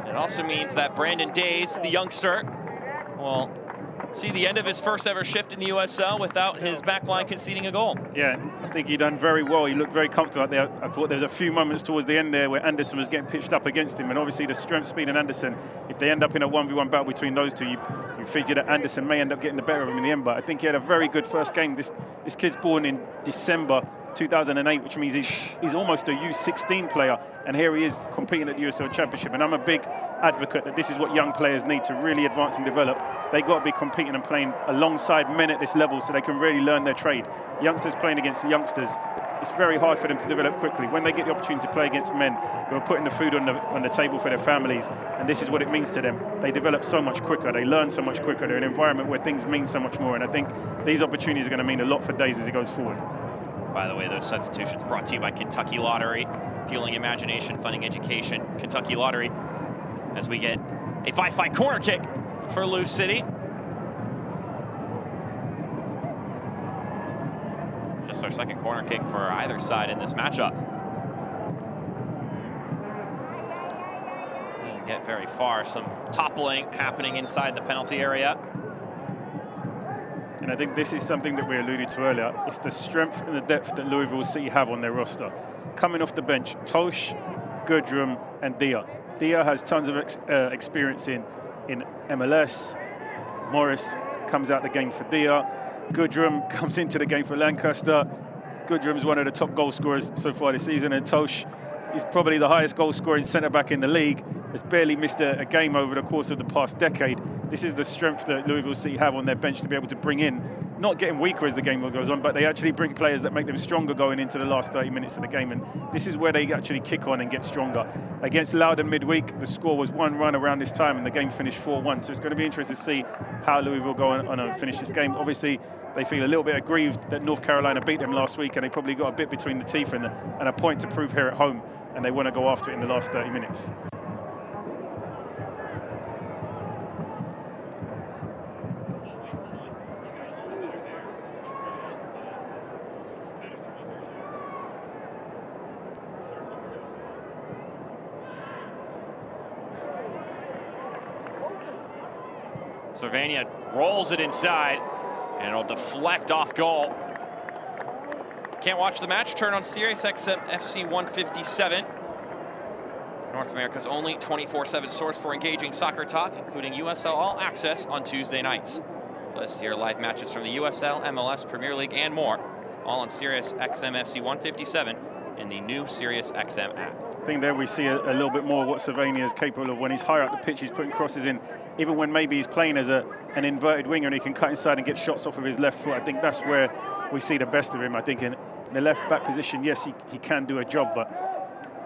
It also means that Brandon Days, the youngster, will see the end of his first ever shift in the USL without his backline conceding a goal. Yeah, I think he done very well. He looked very comfortable out there. I thought there was a few moments towards the end there where Anderson was getting pitched up against him, and obviously the strength, speed, and Anderson, if they end up in a 1v1 battle between those two, you figure that Anderson may end up getting the better of him in the end. But I think he had a very good first game. This kid's born in December 2008, which means he's almost a U16 player, and here he is competing at the USL Championship. And I'm a big advocate that this is what young players need to really advance and develop. They got to be competing and playing alongside men at this level so they can really learn their trade. Youngsters playing against the youngsters, it's very hard for them to develop quickly. When they get the opportunity to play against men who are putting the food on the table for their families, and this is what it means to them, they develop so much quicker, they learn so much quicker, they're in an environment where things mean so much more, and I think these opportunities are going to mean a lot for Days as he goes forward. By the way, those substitutions brought to you by Kentucky Lottery, fueling imagination, funding education. Kentucky Lottery, as we get a 5-5 corner kick for Lou City. Just our second corner kick for either side in this matchup. Didn't get very far. Some toppling happening inside the penalty area. And I think this is something that we alluded to earlier. It's the strength and the depth that Louisville City have on their roster. Coming off the bench, Tosh, Goodrum, and Dia. Dia has tons of experience in MLS. Morris comes out the game for Dia. Goodrum comes into the game for Lancaster. Goodrum's one of the top goal scorers so far this season, and Tosh is probably the highest goal scoring centre-back in the league. Has barely missed a game over the course of the past decade. This is the strength that Louisville City have on their bench to be able to bring in, not getting weaker as the game goes on, but they actually bring players that make them stronger going into the last 30 minutes of the game, and this is where they actually kick on and get stronger. Against Loudoun midweek, the score was 1-1 around this time, and the game finished 4-1, so it's going to be interesting to see how Louisville go on and finish this game. Obviously, they feel a little bit aggrieved that North Carolina beat them last week, and they probably got a bit between the teeth and a point to prove here at home, and they want to go after it in the last 30 minutes. Sylvania rolls it inside, and it'll deflect off goal. Can't watch the match? Turn on Sirius XM FC 157. North America's only 24/7 source for engaging soccer talk, including USL All Access on Tuesday nights. Plus, hear live matches from the USL, MLS, Premier League, and more, all on Sirius XM FC 157 in the new Sirius XM app. I think there we see a little bit more what Sylvania is capable of when he's higher up the pitch. He's putting crosses in, even when maybe he's playing as an inverted winger and he can cut inside and get shots off of his left foot. I think that's where we see the best of him. I think in the left back position, yes, he can do a job, but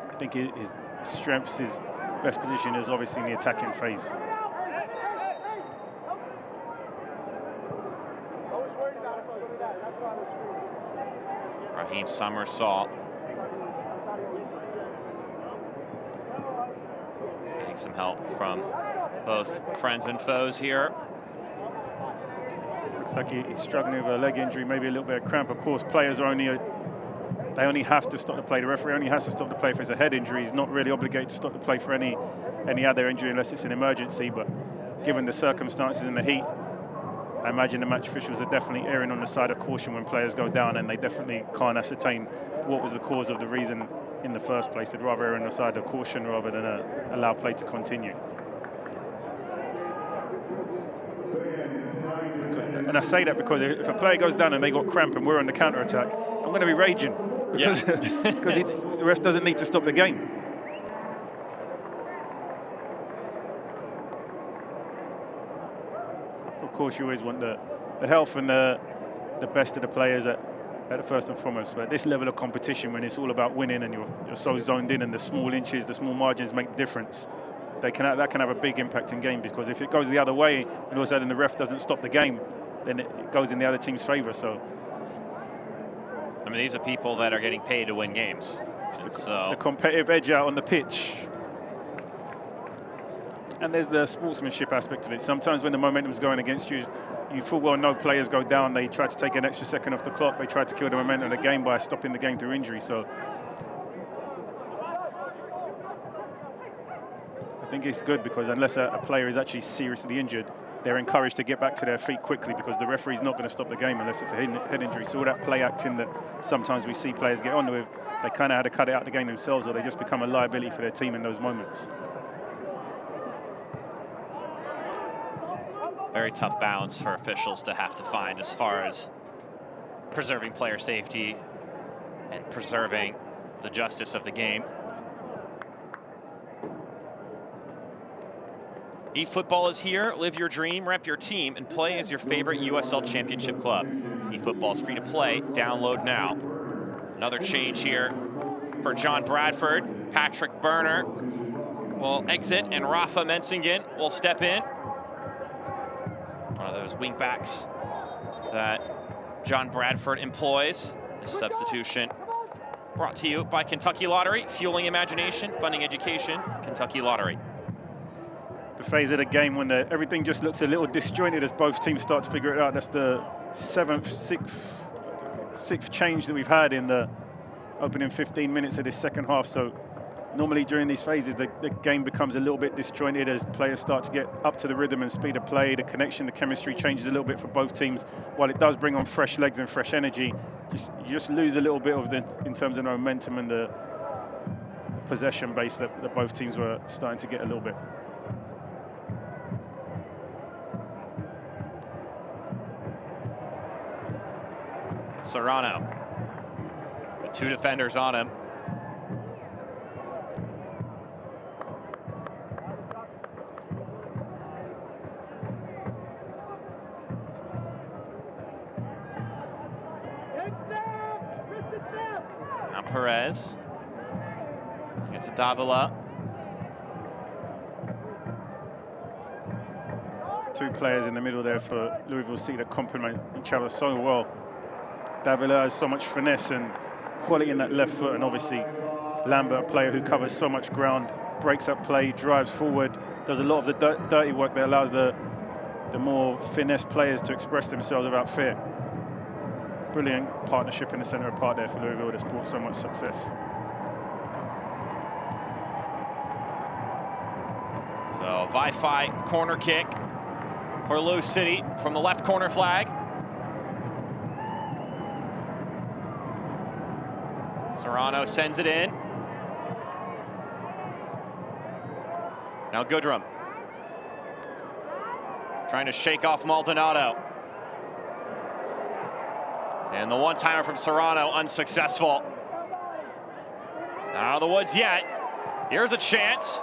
I think his strengths, his best position is obviously in the attacking phase. Raheem Somersault. Getting some help from both friends and foes here. Looks like he's struggling with a leg injury, maybe a little bit of cramp. Of course, players are they only have to stop the play. The referee only has to stop the play if it's a head injury. He's not really obligated to stop the play for any other injury unless it's an emergency. But given the circumstances and the heat, I imagine the match officials are definitely erring on the side of caution when players go down, and they definitely can't ascertain what was the cause of the reason in the first place. They'd rather err on the side of caution rather than allow play to continue. And I say that because if a player goes down and they got cramp and we're on the counter-attack, I'm going to be raging because, because the ref doesn't need to stop the game. Of course, you always want the health and the best of the players at the first and foremost. But at this level of competition, when it's all about winning and you're so zoned in and the small inches, the small margins make the difference, that can have a big impact in game, because if it goes the other way and all of a sudden the ref doesn't stop the game, then it goes in the other team's favor. So, I mean, these are people that are getting paid to win games. It's the competitive edge out on the pitch. And there's the sportsmanship aspect of it. Sometimes when the momentum's going against you, you full well know players go down, they try to take an extra second off the clock, they try to kill the momentum of the game by stopping the game through injury. So I think it's good, because unless a player is actually seriously injured, they're encouraged to get back to their feet quickly, because the referee's not going to stop the game unless it's a head injury. So all that play acting that sometimes we see players get on with, they kind of had to cut it out of the game themselves, or they just become a liability for their team in those moments. Very tough balance for officials to have to find as far as preserving player safety and preserving the justice of the game. eFootball is here. Live your dream, rep your team, and play as your favorite USL Championship club. eFootball is free to play. Download now. Another change here for John Bradford. Patrick Berner will exit, and Rafa Mensingen will step in. One of those wing backs that John Bradford employs. This substitution brought to you by Kentucky Lottery, fueling imagination, funding education. Kentucky Lottery. The phase of the game when everything just looks a little disjointed as both teams start to figure it out. That's the sixth change that we've had in the opening 15 minutes of this second half. So normally during these phases, the game becomes a little bit disjointed as players start to get up to the rhythm and speed of play. The connection, the chemistry changes a little bit for both teams. While it does bring on fresh legs and fresh energy, you just lose a little bit of in terms of the momentum and the possession base that both teams were starting to get a little bit. Serrano with two defenders on him. Now Perez. Gets to Davila. Two players in the middle there for Louisville City that complement each other so well. Davila has so much finesse and quality in that left foot, and obviously Lambert, a player who covers so much ground, breaks up play, drives forward, does a lot of the dirty work that allows the more finesse players to express themselves without fear. Brilliant partnership in the centre of park there for Louisville that's brought so much success. So Wi-Fi corner kick for Lou City from the left corner flag. Serrano sends it in. Now Goodrum. Trying to shake off Maldonado. And the one-timer from Serrano unsuccessful. Not out of the woods yet. Here's a chance.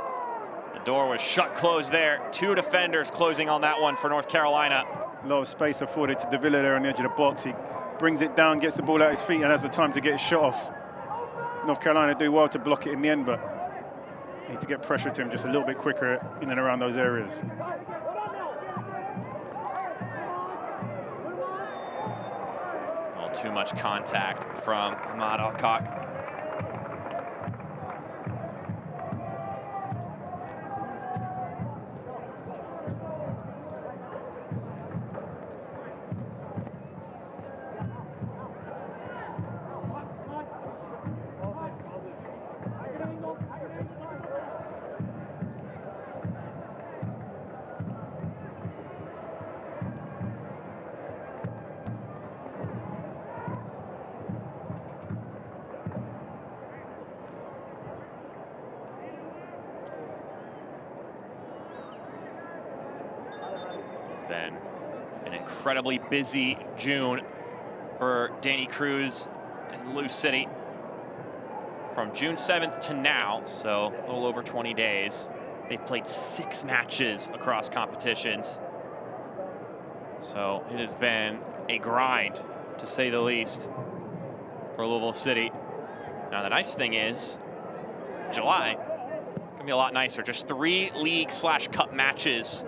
The door was shut closed there. Two defenders closing on that one for North Carolina. A lot of space afforded to Davila there on the edge of the box. He brings it down, gets the ball at his feet, and has the time to get his shot off. North Carolina do well to block it in the end, but need to get pressure to him just a little bit quicker in and around those areas. Well, too much contact from Ahmad Alcock. It's been an incredibly busy June for Danny Cruz and Lou City. From June 7th to now, so a little over 20 days, they've played 6 matches across competitions. So it has been a grind, to say the least, for Louisville City. Now the nice thing is, July, gonna be a lot nicer. Just 3 league/cup matches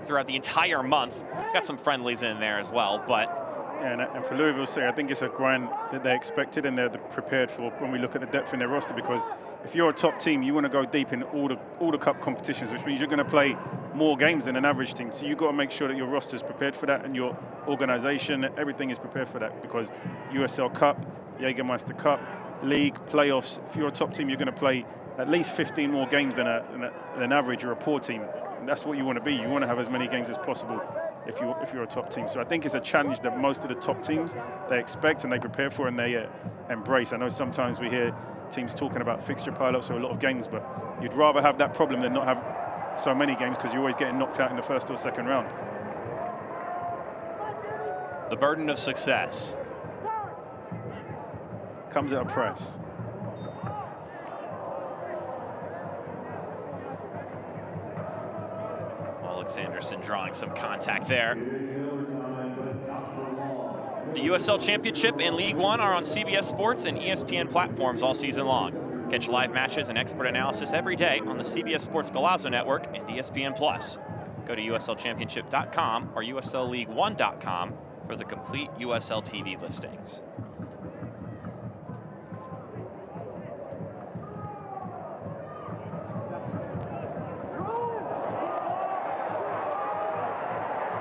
throughout the entire month. Got some friendlies in there as well, but yeah, and for Louisville City, I think it's a grind that they expected and they're prepared for when we look at the depth in their roster, because if you're a top team, you want to go deep in all the cup competitions, which means you're going to play more games than an average team. So you've got to make sure that your roster is prepared for that and your organization, everything is prepared for that, because USL Cup, Jägermeister Cup, League, playoffs, if you're a top team, you're going to play at least 15 more games than an average or a poor team. And that's what you want to be. You want to have as many games as possible if you're a top team. So I think it's a challenge that most of the top teams, they expect and they prepare for and they embrace. I know sometimes we hear teams talking about fixture pileups or a lot of games, but you'd rather have that problem than not have so many games, because you're always getting knocked out in the first or second round. the burden of success. comes at a price. Alexanderson drawing some contact there. The USL Championship and League One are on CBS Sports and ESPN platforms all season long. Catch live matches and expert analysis every day on the CBS Sports Golazo Network and ESPN+. Go to USLChampionship.com or USLLeague1.com for the complete USL TV listings.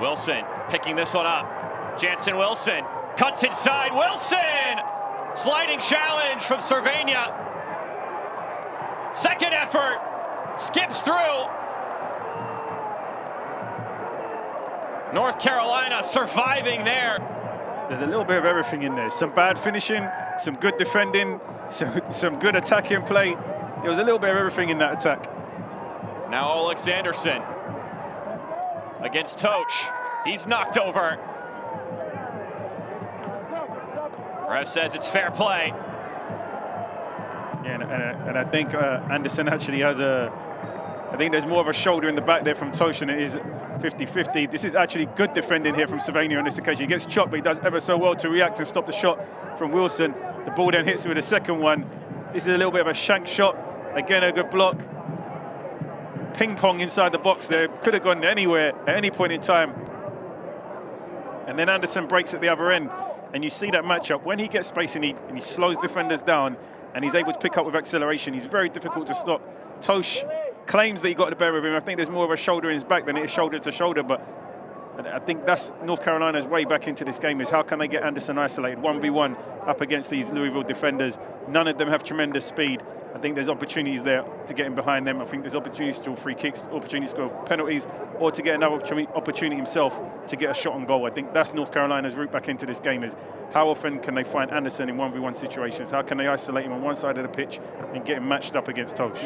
Wilson picking this one up. Jansen Wilson cuts inside. Wilson! Sliding challenge from Cervania. Second effort. Skips through. North Carolina surviving there. There's a little bit of everything in there. Some bad finishing, some good defending, some good attacking play. There was a little bit of everything in that attack. Now Alexanderson against Toch. He's knocked over. Ref says it's fair play. Yeah, and I think Anderson actually has I think there's more of a shoulder in the back there from Toch than it is 50-50. This is actually good defending here from Cervania on this occasion. He gets chopped, but he does ever so well to react and stop the shot from Wilson. The ball then hits him with a second one. This is a little bit of a shank shot. Again, a good block. Ping pong inside the box there. Could have gone anywhere at any point in time. And then Anderson breaks at the other end. And you see that matchup. When he gets space and he slows defenders down and he's able to pick up with acceleration, he's very difficult to stop. Toch claims that he got the better of him. I think there's more of a shoulder in his back than it is shoulder to shoulder, but I think that's North Carolina's way back into this game, is how can they get Anderson isolated 1v1 up against these Louisville defenders. None of them have tremendous speed. I think there's opportunities there to get in behind them. I think there's opportunities to draw free kicks, opportunities to go for penalties, or to get another opportunity himself to get a shot on goal. I think that's North Carolina's route back into this game, is how often can they find Anderson in 1v1 situations? How can they isolate him on one side of the pitch and get him matched up against Toch?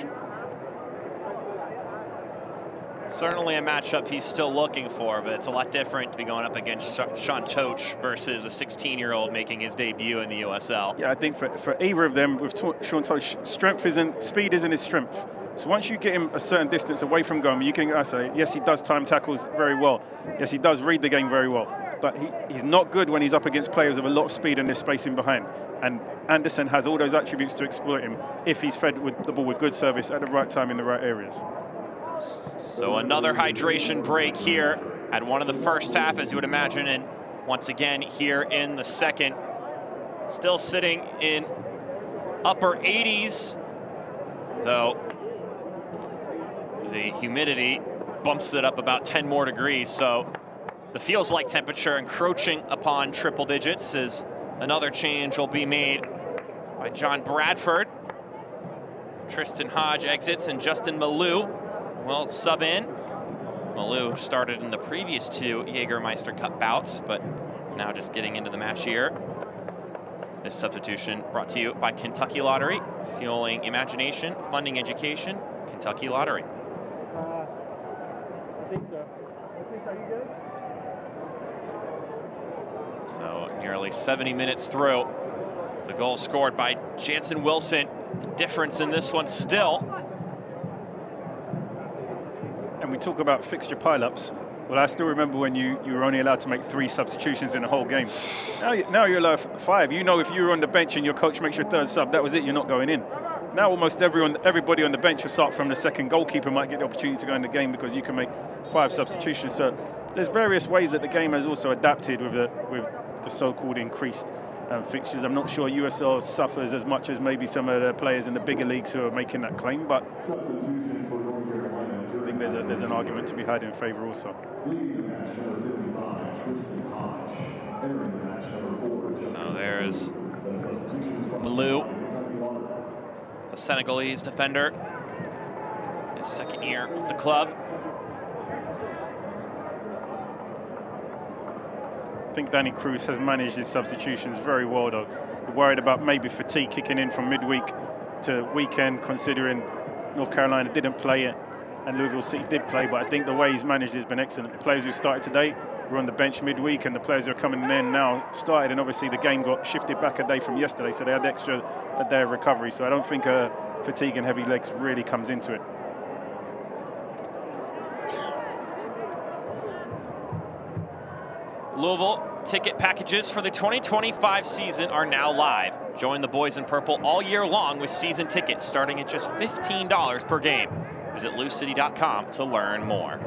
Certainly a matchup he's still looking for, but it's a lot different to be going up against Sean Toch versus a 16-year-old making his debut in the USL. Yeah, I think for either of them, with Sean Toch, speed isn't his strength. So once you get him a certain distance away from goal, you can say, yes, he does time tackles very well. Yes, he does read the game very well. But he's not good when he's up against players with a lot of speed and there's space in behind. And Anderson has all those attributes to exploit him if he's fed with the ball with good service at the right time in the right areas. So another hydration break here at one of the first half, as you would imagine, and once again here in the second. Still sitting in upper 80s, though the humidity bumps it up about 10 more degrees, so the feels-like temperature encroaching upon triple digits, as another change will be made by John Bradford. Tristan Hodge exits and Justin Malou will sub in. Malou started in the previous two Jägermeister Cup bouts, but now just getting into the match here. This substitution brought to you by Kentucky Lottery, fueling imagination, funding education. Kentucky Lottery. I think so. Are you good? So nearly 70 minutes through. The goal scored by Jansen Wilson. The difference in this one still. And we talk about fixture pileups. Well, I still remember when you were only allowed to make 3 substitutions in the whole game. Now you're allowed 5. You know, if you were on the bench and your coach makes your 3rd sub, that was it, you're not going in. Now almost everybody on the bench, aside from the second goalkeeper, might get the opportunity to go in the game because you can make 5 substitutions. So there's various ways that the game has also adapted with the so-called increased fixtures. I'm not sure USL suffers as much as maybe some of the players in the bigger leagues who are making that claim, but I think there's an argument to be had in favour also. So there's Malou, the Senegalese defender, his 2nd year with the club. I think Danny Cruz has managed his substitutions very well, though. We're worried about maybe fatigue kicking in from midweek to weekend, considering North Carolina didn't play it and Louisville City did play, but I think the way he's managed it has been excellent. The players who started today were on the bench midweek, and the players who are coming in now started, and obviously the game got shifted back a day from yesterday, so they had a day of recovery. So I don't think fatigue and heavy legs really comes into it. Louisville ticket packages for the 2025 season are now live. Join the boys in purple all year long with season tickets starting at just $15 per game. Visit LouCity.com to learn more.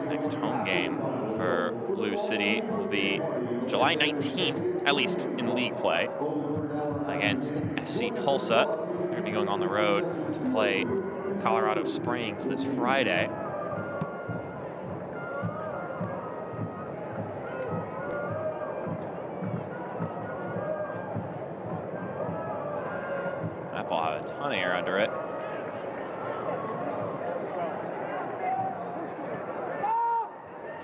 Next home game for Lou City will be July 19th, at least in league play, against FC Tulsa. They're going to be going on the road to play Colorado Springs this Friday. That ball had a ton of air under it.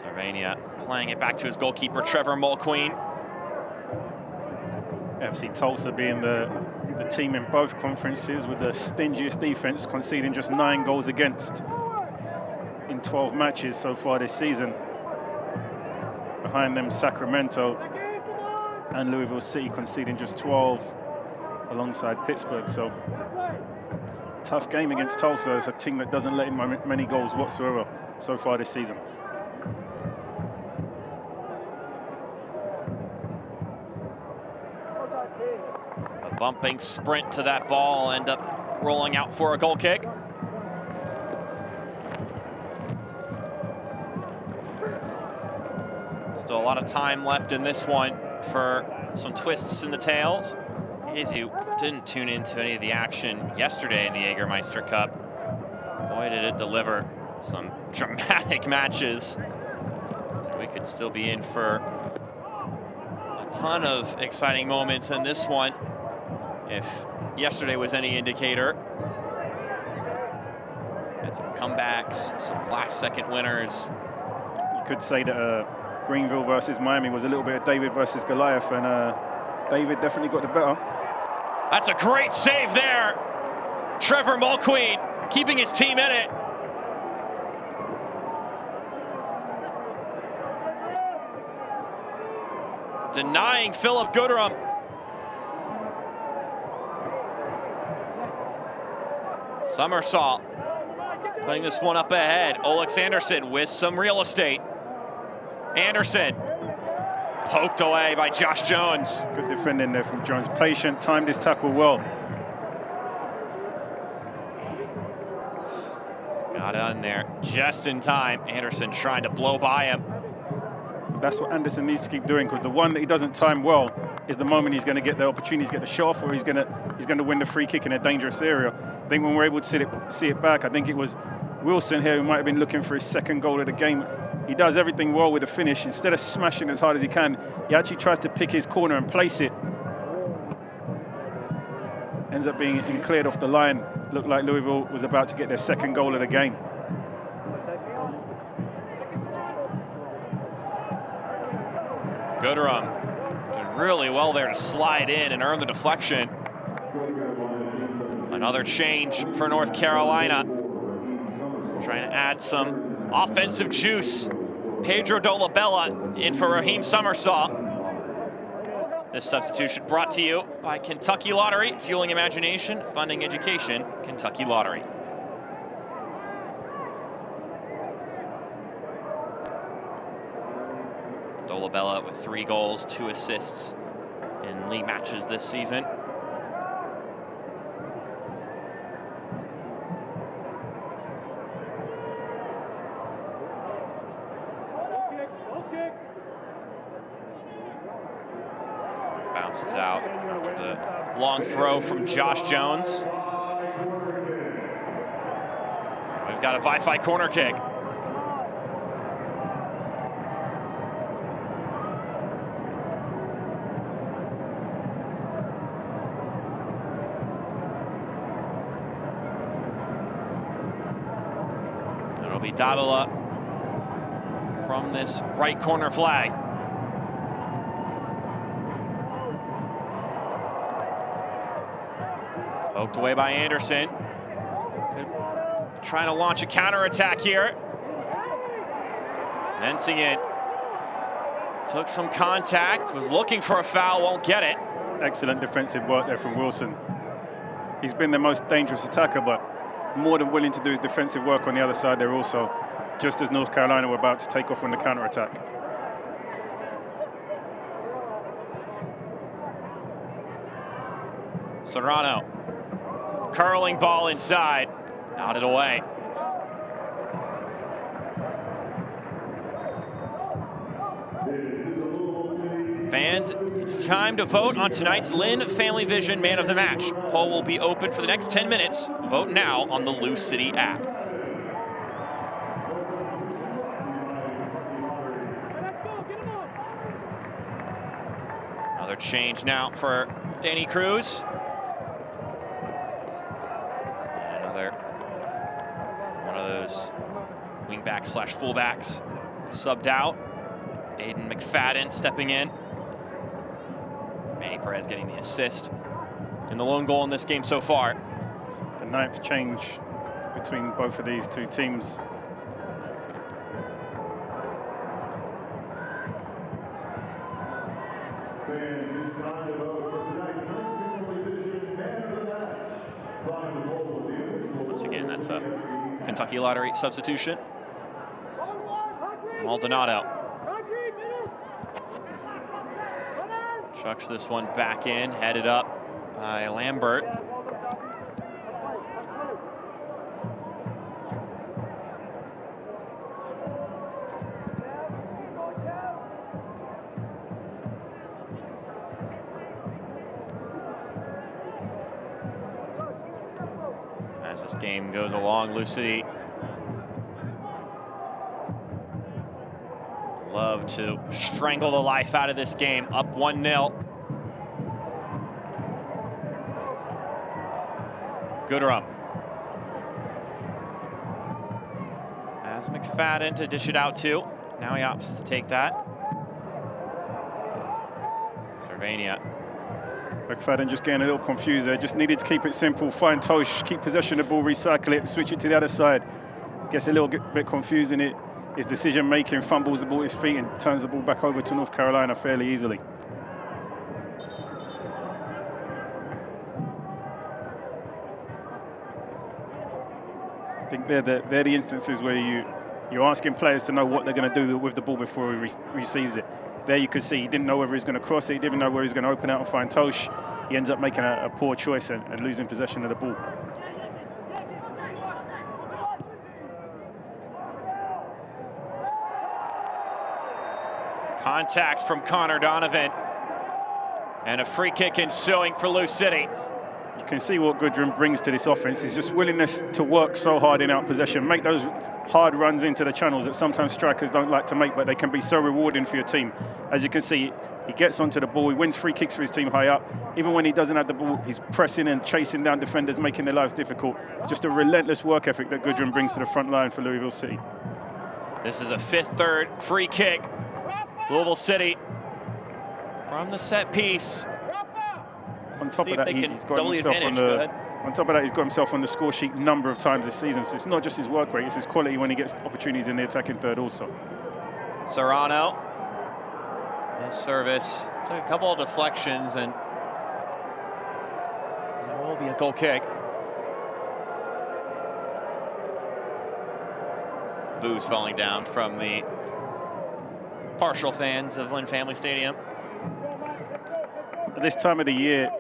Sarvania playing it back to his goalkeeper, Trevor Mulqueen. FC Tulsa being the team in both conferences with the stingiest defense, conceding just 9 goals against in 12 matches so far this season. Behind them, Sacramento and Louisville City conceding just 12 alongside Pittsburgh. So tough game against Tulsa. It's a team that doesn't let in many goals whatsoever so far this season. Bumping sprint to that ball, end up rolling out for a goal kick. Still a lot of time left in this one for some twists in the tails. In case you didn't tune into any of the action yesterday in the Jägermeister Cup, boy did it deliver some dramatic matches. We could still be in for a ton of exciting moments in this one. If yesterday was any indicator, had some comebacks, some last-second winners. You could say that Greenville versus Miami was a little bit of David versus Goliath, and David definitely got the better. That's a great save there. Trevor Mulqueen keeping his team in it. Denying Philip Gooderum. Somersault, putting this one up ahead. Olex Anderson with some real estate. Anderson, poked away by Josh Jones. Good defending there from Jones. Patient, timed his tackle well. Got on there just in time. Anderson trying to blow by him. That's what Anderson needs to keep doing, because the one that he doesn't time well is the moment he's going to get the opportunity to get the shot off, or he's going to win the free kick in a dangerous area. I think when we're able to see it back, I think it was Wilson here who might have been looking for his second goal of the game. He does everything well with the finish. Instead of smashing as hard as he can, he actually tries to pick his corner and place it. Ends up being cleared off the line. Looked like Louisville was about to get their second goal of the game. Gooderum doing really well there to slide in and earn the deflection. Another change for North Carolina. Trying to add some offensive juice. Pedro Dolabella in for Raheem Somersault. This substitution brought to you by Kentucky Lottery, fueling imagination, funding education, Kentucky Lottery. Dolabella with 3 goals, 2 assists in league matches this season. Bounces out after the long throw from Josh Jones. We've got a Wi-Fi corner kick. It'll be Davila from this right corner flag. Poked away by Anderson. Trying to launch a counterattack here. Mensing it. Took some contact, was looking for a foul, won't get it. Excellent defensive work there from Wilson. He's been the most dangerous attacker, but more than willing to do his defensive work on the other side there also, just as North Carolina were about to take off on the counterattack. Serrano. Curling ball inside. Nodded away. Fans, it's time to vote on tonight's Lynn Family Vision Man of the Match. Poll will be open for the next 10 minutes. Vote now on the Lou City app. Another change now for Danny Cruz. And another one of those wingback slash fullbacks subbed out. Aiden McFadden stepping in. Manny Perez getting the assist in the lone goal in this game so far. The 9th change between both of these two teams. Once again, that's a Kentucky Lottery substitution. Maldonado. Chucks this one back in, headed up by Lambert. As this game goes along, Lou City love to strangle the life out of this game, up 1-0. Goodrum. As McFadden to dish it out to. Now he opts to take that. Cervania. McFadden just getting a little confused there. Just needed to keep it simple, find Tosh, keep possession of the ball, recycle it, switch it to the other side. Gets a little bit confused in it. His decision-making, fumbles the ball at his feet and turns the ball back over to North Carolina fairly easily. I think they're the instances where you're asking players to know what they're going to do with the ball before he receives it. There you could see he didn't know whether he's going to cross it, he didn't know where he's going to open out and find Tosh. He ends up making a poor choice and losing possession of the ball. Contact from Connor Donovan. And a free kick ensuing for Lou City. You can see what Goodrum brings to this offense. Is just willingness to work so hard in out possession, make those hard runs into the channels that sometimes strikers don't like to make, but they can be so rewarding for your team. As you can see, he gets onto the ball, he wins free kicks for his team high up. Even when he doesn't have the ball, he's pressing and chasing down defenders, making their lives difficult. Just a relentless work ethic that Goodrum brings to the front line for Louisville City. This is a 5th-3rd free kick. Louisville City from the set piece. On top of that, he's got himself he's got himself on the score sheet a number of times this season. So it's not just his work rate, it's his quality when he gets opportunities in the attacking third also. Serrano. His service took a couple of deflections and it will be a goal kick. Boos falling down from the partial fans of Lynn Family Stadium. At this time of the year,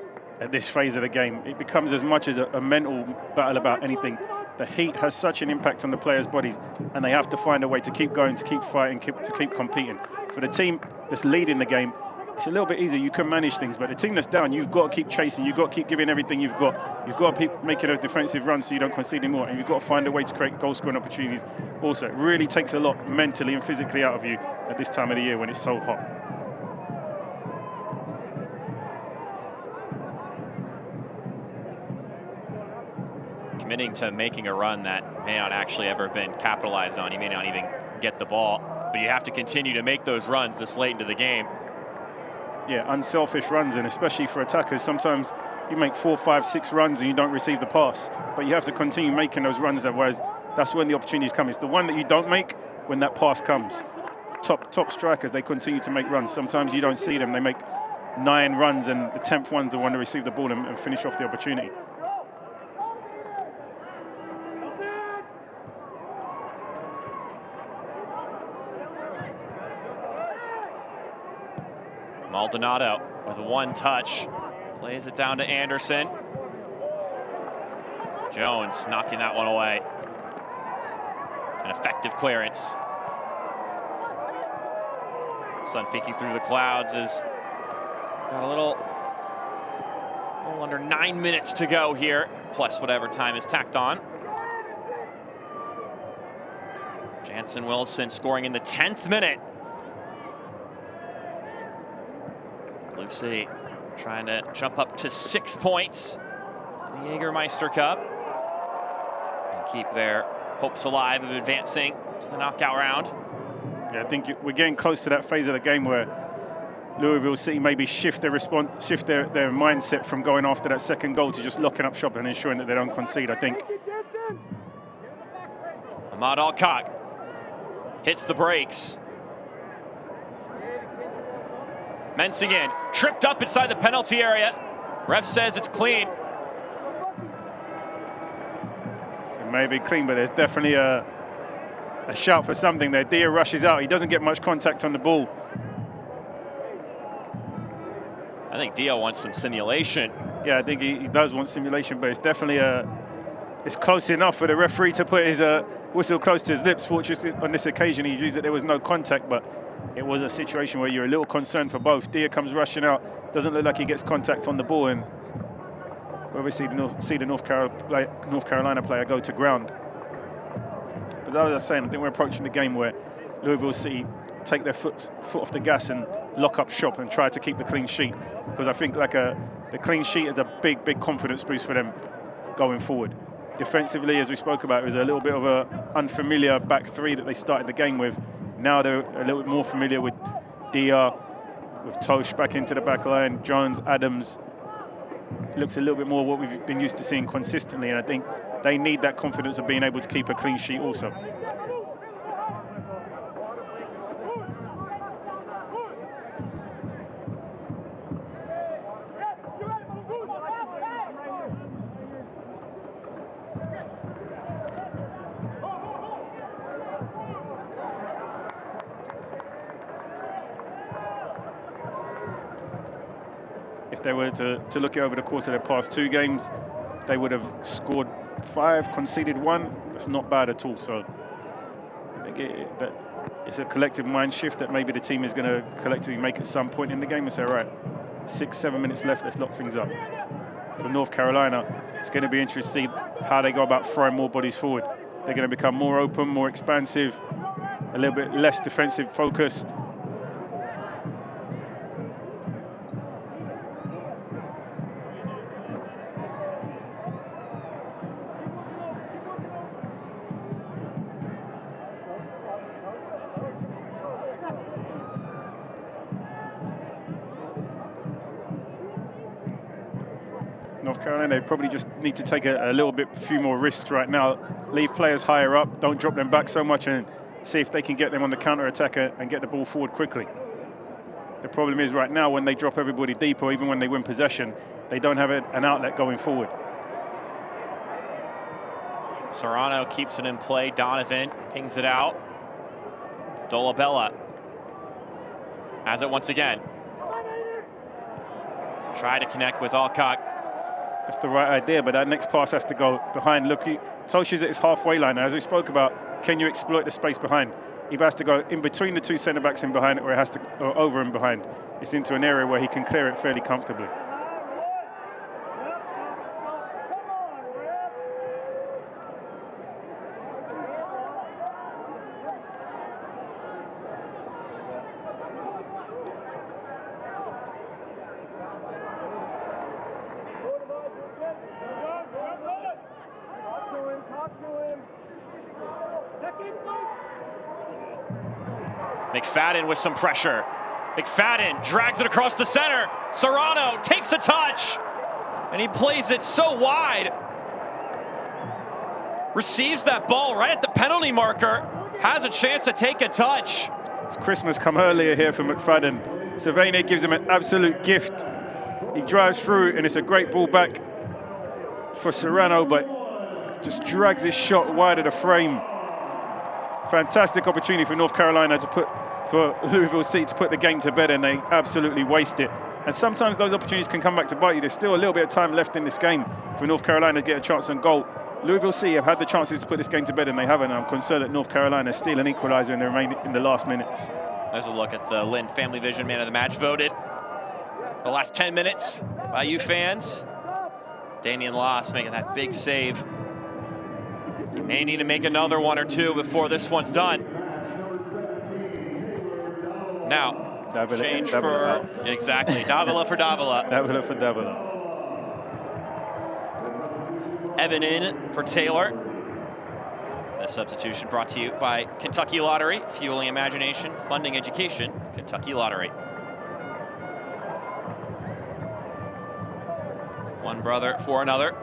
at this phase of the game, it becomes as much as a mental battle about anything. The heat has such an impact on the players' bodies, and they have to find a way to keep going, to keep fighting, to keep competing. For the team that's leading the game, it's a little bit easier. You can manage things, but the team that's down, you've got to keep chasing. You've got to keep giving everything you've got. You've got to keep making those defensive runs so you don't concede anymore, and you've got to find a way to create goal-scoring opportunities. Also, it really takes a lot mentally and physically out of you at this time of the year when it's so hot. Committing to making a run that may not actually ever been capitalized on. He may not even get the ball. But you have to continue to make those runs this late into the game. Yeah, unselfish runs, and especially for attackers, sometimes you make 4, 5, 6 runs and you don't receive the pass. But you have to continue making those runs, otherwise that's when the opportunities come. It's the one that you don't make when that pass comes. Top strikers, they continue to make runs. Sometimes you don't see them. They make 9 runs, and the 10th one's the one to receive the ball and finish off the opportunity. Maldonado with one touch, plays it down to Anderson. Jones knocking that one away. An effective clearance. Sun peeking through the clouds is got a little under 9 minutes to go here, plus whatever time is tacked on. Jansen Wilson scoring in the 10th minute. Blue City trying to jump up to 6 points in the Jägermeister Cup and keep their hopes alive of advancing to the knockout round. Yeah, I think we're getting close to that phase of the game where Louisville City maybe shift their mindset from going after that second goal to just locking up shop and ensuring that they don't concede, I think. Ahmad Alcock hits the brakes. Mensingen tripped up inside the penalty area. Ref says it's clean. It may be clean, but there's definitely a shout for something there. Dia rushes out. He doesn't get much contact on the ball. I think Dia wants some simulation. Yeah, I think he does want simulation, but it's definitely it's close enough for the referee to put his whistle close to his lips. Fortunately, on this occasion, he used that there was no contact, but it was a situation where you're a little concerned for both. Dia comes rushing out. Doesn't look like he gets contact on the ball, and we obviously see the North Carolina player go to ground. But as I was saying, I think we're approaching the game where Louisville City take their foot off the gas and lock up shop and try to keep the clean sheet, because I think the clean sheet is a big confidence boost for them going forward. Defensively, as we spoke about, it was a little bit of an unfamiliar back three that they started the game with. Now they're a little bit more familiar with Dia, with Tosh back into the back line, Jones, Adams. Looks a little bit more what we've been used to seeing consistently, and I think they need that confidence of being able to keep a clean sheet also. If they were to look over the course of their past 2 games, they would have scored 5, conceded 1. That's not bad at all. So I think it's a collective mind shift that maybe the team is going to collectively make at some point in the game and say, right, 6-7 minutes left, let's lock things up. For North Carolina, it's going to be interesting to see how they go about throwing more bodies forward. They're going to become more open, more expansive, a little bit less defensive focused. North Carolina, they probably just need to take a few more risks right now. Leave players higher up, don't drop them back so much, and see if they can get them on the counter-attack and get the ball forward quickly. The problem is right now, when they drop everybody deep, or even when they win possession, they don't have an outlet going forward. Serrano keeps it in play. Donovan pings it out. Dolabella has it once again. Try to connect with Alcock. That's the right idea, but that next pass has to go behind. Look, Tosh is at his halfway line. As we spoke about, can you exploit the space behind? He has to go in between the 2 centre-backs in behind, or he has to go over and behind. It's into an area where he can clear it fairly comfortably. McFadden with some pressure. McFadden drags it across the center. Serrano takes a touch, and he plays it so wide. Receives that ball right at the penalty marker. Has a chance to take a touch. It's Christmas come earlier here for McFadden. Sylvania gives him an absolute gift. He drives through, and it's a great ball back for Serrano, but just drags his shot wide of the frame. Fantastic opportunity for North Carolina for Louisville City to put the game to bed, and they absolutely waste it. And sometimes those opportunities can come back to bite you. There's still a little bit of time left in this game for North Carolina to get a chance on goal. Louisville City have had the chances to put this game to bed, and they haven't. I'm concerned that North Carolina steal an equalizer in the last minutes. There's a look at the Lynn Family Vision Man of the Match voted the last 10 minutes by you fans. Damian Loss making that big save. He may need to make another one or two before this one's done. Now, change for, exactly, Davila for Davila. Davila for Davila. Evan in for Taylor. The substitution brought to you by Kentucky Lottery, fueling imagination, funding education, Kentucky Lottery. One brother for another.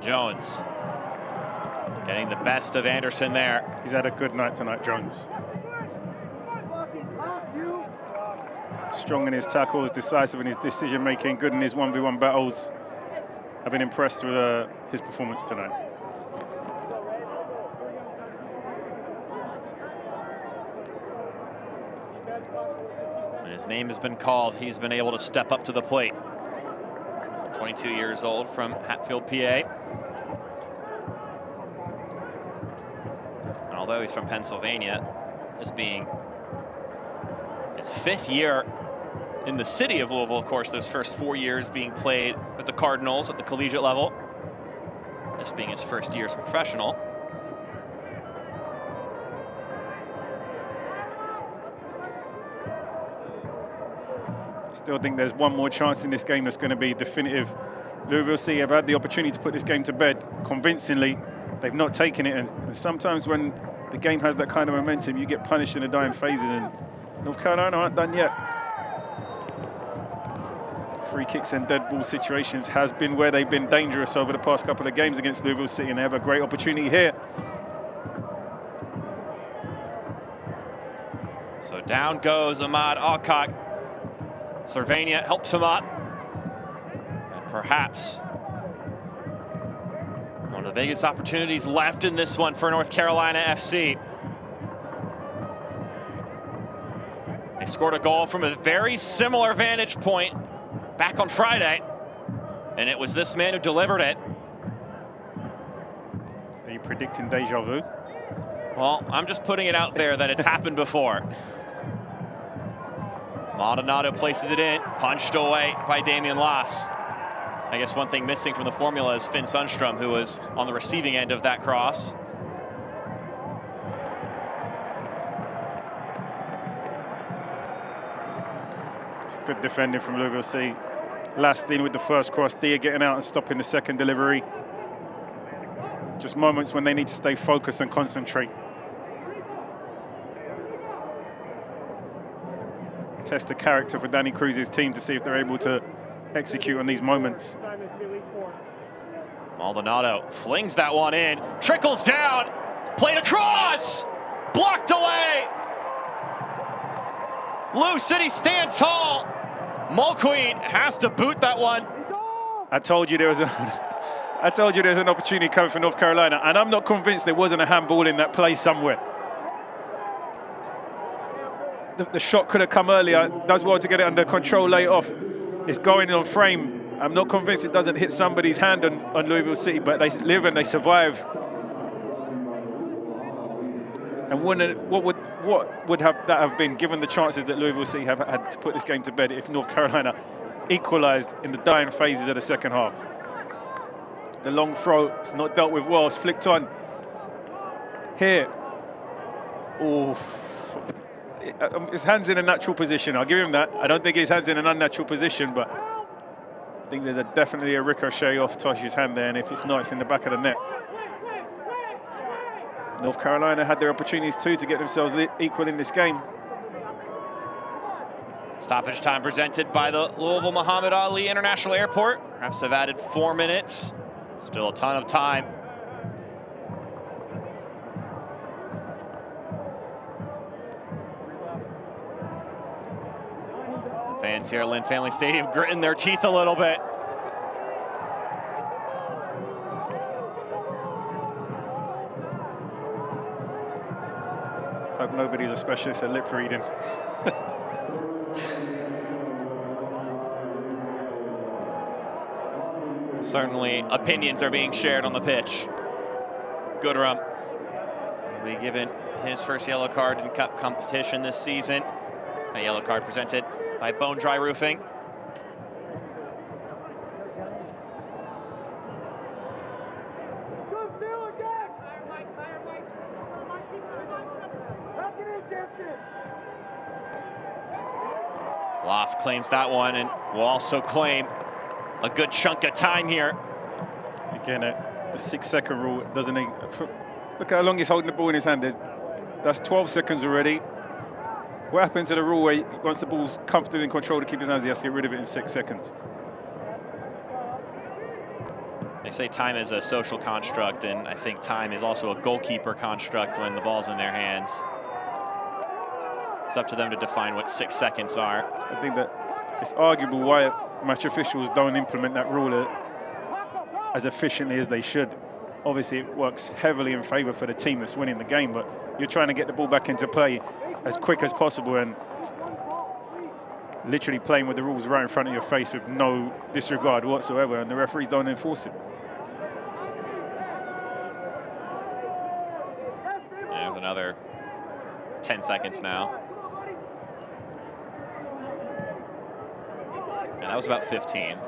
Jones getting the best of Anderson there. He's had a good night tonight, Jones. Strong in his tackles, decisive in his decision-making, good in his 1v1 battles. I've been impressed with his performance tonight. When his name has been called, he's been able to step up to the plate. 22 years old from Hatfield, PA. And although he's from Pennsylvania, this being his 5th year in the city of Louisville, of course, those first 4 years being played with the Cardinals at the collegiate level. This being his first year as a professional. Still think there's one more chance in this game that's going to be definitive. Louisville City have had the opportunity to put this game to bed convincingly. They've not taken it, and sometimes when the game has that kind of momentum, you get punished in the dying phases, and North Carolina aren't done yet. Free kicks and dead ball situations has been where they've been dangerous over the past couple of games against Louisville City, and they have a great opportunity here. So down goes Ahmad Alcock. Cervania helps him up. And perhaps one of the biggest opportunities left in this one for North Carolina FC. They scored a goal from a very similar vantage point back on Friday, and it was this man who delivered it. Are you predicting deja vu? Well, I'm just putting it out there that it's happened before. Maldonado places it in, punched away by Damian Loss. I guess one thing missing from the formula is Finn Sundstrom, who was on the receiving end of that cross. It's good defending from Louisville City. Last in with the first cross, Dia getting out and stopping the second delivery. Just moments when they need to stay focused and concentrate. Test the character for Danny Cruz's team to see if they're able to execute on these moments. Maldonado flings that one in, trickles down, played across, blocked away. Lou City stand tall. Mulqueen has to boot that one. I told you there was an opportunity coming for North Carolina, and I'm not convinced there wasn't a handball in that play somewhere. The shot could have come earlier. Does well to get it under control late off. It's going on frame. I'm not convinced it doesn't hit somebody's hand on Louisville City, but they live and they survive. And what would that have been, given the chances that Louisville City have had to put this game to bed, if North Carolina equalized in the dying phases of the second half? The long throw, it's not dealt with well. It's flicked on. Here. Oof. His hand's in a natural position. I'll give him that. I don't think his hand's in an unnatural position, but I think there's definitely a ricochet off Tosh's hand there, and if it's not, it's in the back of the net. North Carolina had their opportunities too to get themselves equal in this game. Stoppage time presented by the Louisville Muhammad Ali International Airport. Refs have added 4 minutes. Still a ton of time. The fans here at Lynn Family Stadium gritting their teeth a little bit. Hope nobody's a specialist at lip reading. Certainly, opinions are being shared on the pitch. Goodrum will be given his first yellow card in cup competition this season. A yellow card presented by Bone Dry Roofing. Loss claims that one and will also claim a good chunk of time here. Again, the 6-second rule doesn't. Look how long he's holding the ball in his hand. That's 12 seconds already. What happened to the rule where once the ball's comfortably in control to keep his hands, he has to get rid of it in 6 seconds? They say time is a social construct, and I think time is also a goalkeeper construct when the ball's in their hands. It's up to them to define what 6 seconds are. I think that it's arguable why match officials don't implement that rule as efficiently as they should. Obviously, it works heavily in favor for the team that's winning the game, but you're trying to get the ball back into play as quick as possible and literally playing with the rules right in front of your face with no disregard whatsoever, and the referees don't enforce it. There's another 10 seconds now. And that was about 15.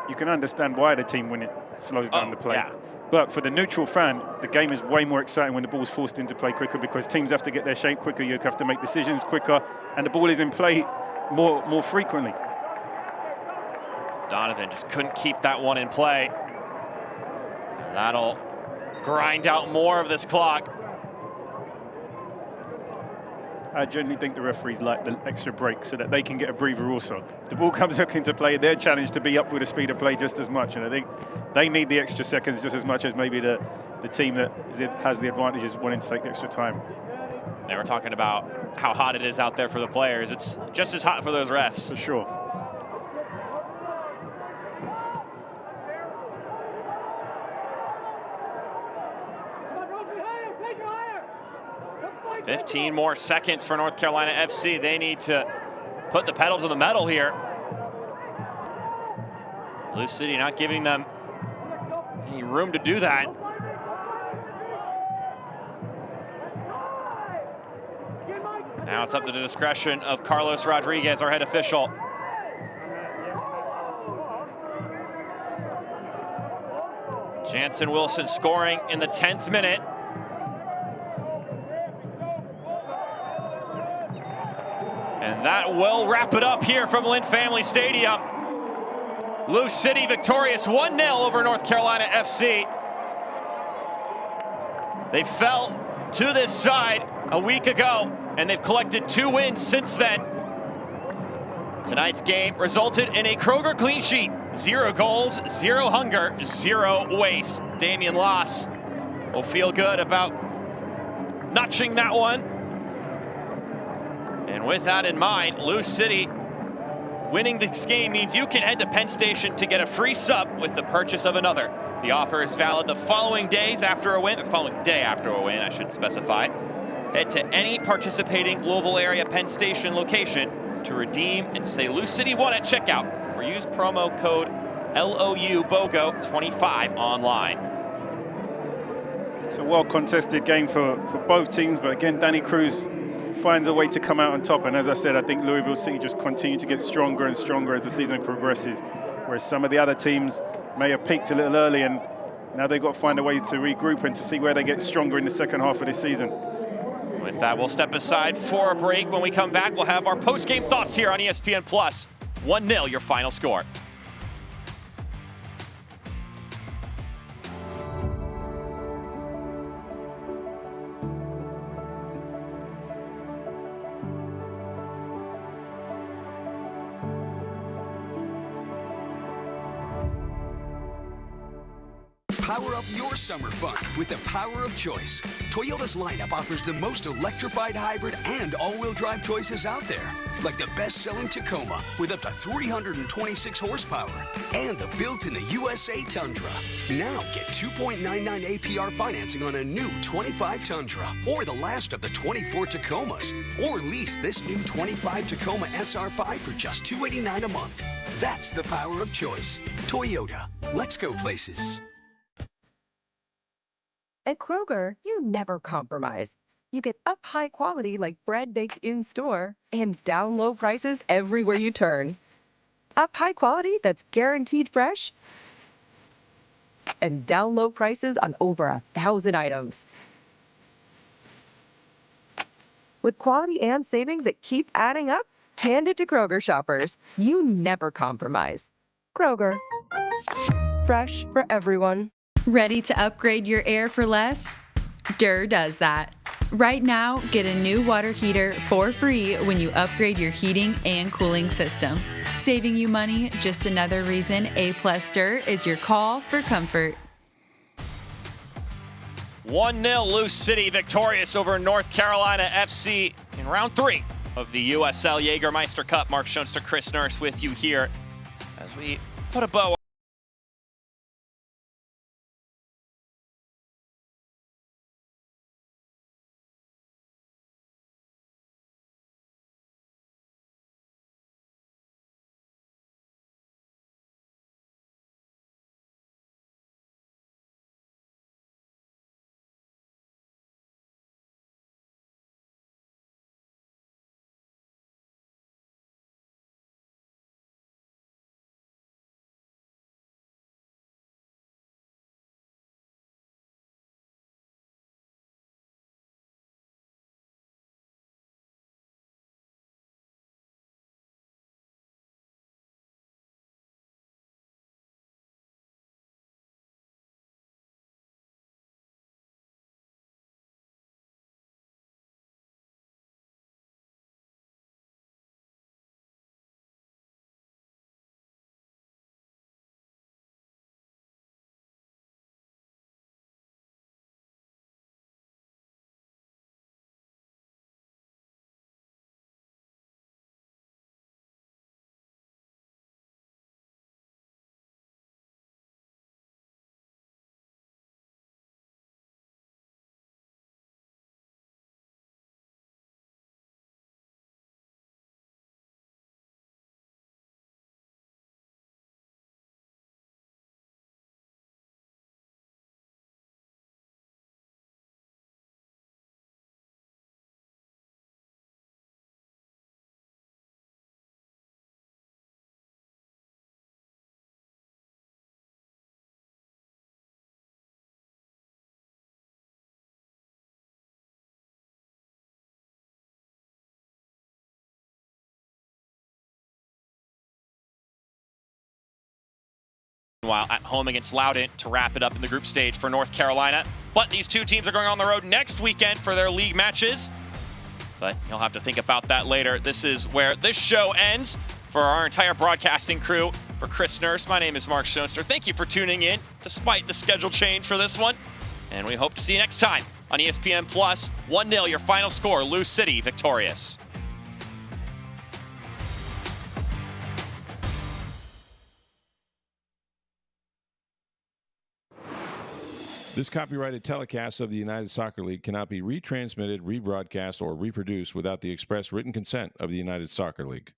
You can understand why the team when it slows down the play. Yeah. But for the neutral fan, the game is way more exciting when the ball's forced into play quicker because teams have to get their shape quicker, you have to make decisions quicker, and the ball is in play more frequently. Donovan just couldn't keep that one in play. That'll grind out more of this clock. I generally think the referees like the extra break so that they can get a breather also. If the ball comes back into play, they're challenged to be up with the speed of play just as much, and I think they need the extra seconds just as much as maybe the team that has the advantages wanting to take the extra time. They were talking about how hot it is out there for the players. It's just as hot for those refs. For sure. $15 more seconds for North Carolina FC. They need to put the pedal to the metal here. Lou City not giving them any room to do that. Now it's up to the discretion of Carlos Rodriguez, our head official. Jansen Wilson scoring in the 10th minute. And that will wrap it up here from Lynn Family Stadium. Lou City victorious 1-0 over North Carolina FC. They fell to this side a week ago, and they've collected 2 wins since then. Tonight's game resulted in a Kroger clean sheet. 0 goals, 0 hunger, 0 waste. Damian Loss will feel good about notching that one. And with that in mind, Lou City winning this game means you can head to Penn Station to get a free sub with the purchase of another. The offer is valid the following day after a win, I should specify. Head to any participating Louisville area Penn Station location to redeem and say Lou City won at checkout, or use promo code LOUBOGO25 online. It's a well-contested game for both teams, but again, Danny Cruz finds a way to come out on top, and as I said, I think Louisville City just continue to get stronger and stronger as the season progresses, whereas some of the other teams may have peaked a little early, and now they've got to find a way to regroup and to see where they get stronger in the second half of this season. With that, we'll step aside for a break. When we come back, we'll have our post-game thoughts here on ESPN+. 1-0, your final score. Power up your summer fun with the power of choice. Toyota's lineup offers the most electrified hybrid and all-wheel drive choices out there, like the best-selling Tacoma with up to 326 horsepower and the built-in the USA Tundra. Now get 2.99 APR financing on a new 25 Tundra or the last of the 24 Tacomas, or lease this new 25 Tacoma SR5 for just $289 a month. That's the power of choice. Toyota. Let's go places. At Kroger, you never compromise. You get up high quality like bread baked in store and down low prices everywhere you turn. Up high quality that's guaranteed fresh and down low prices on over 1,000 items. With quality and savings that keep adding up, hand it to Kroger shoppers. You never compromise. Kroger. Fresh for everyone. Ready to upgrade your air for less? Durr does that. Right now, get a new water heater for free when you upgrade your heating and cooling system. Saving you money, just another reason A+ Durr is your call for comfort. 1-0, Lou City victorious over North Carolina FC in round 3 of the USL Jägermeister Cup. Mark Schoenster, Chris Nurse with you here as we put a bow while at home against Loudoun to wrap it up in the group stage for North Carolina. But these two teams are going on the road next weekend for their league matches. But you'll have to think about that later. This is where this show ends. For our entire broadcasting crew, for Chris Nurse, my name is Mark Schoenster. Thank you for tuning in, despite the schedule change for this one. And we hope to see you next time on ESPN+. 1-0, your final score, Lou City victorious. This copyrighted telecast of the United Soccer League cannot be retransmitted, rebroadcast, or reproduced without the express written consent of the United Soccer League.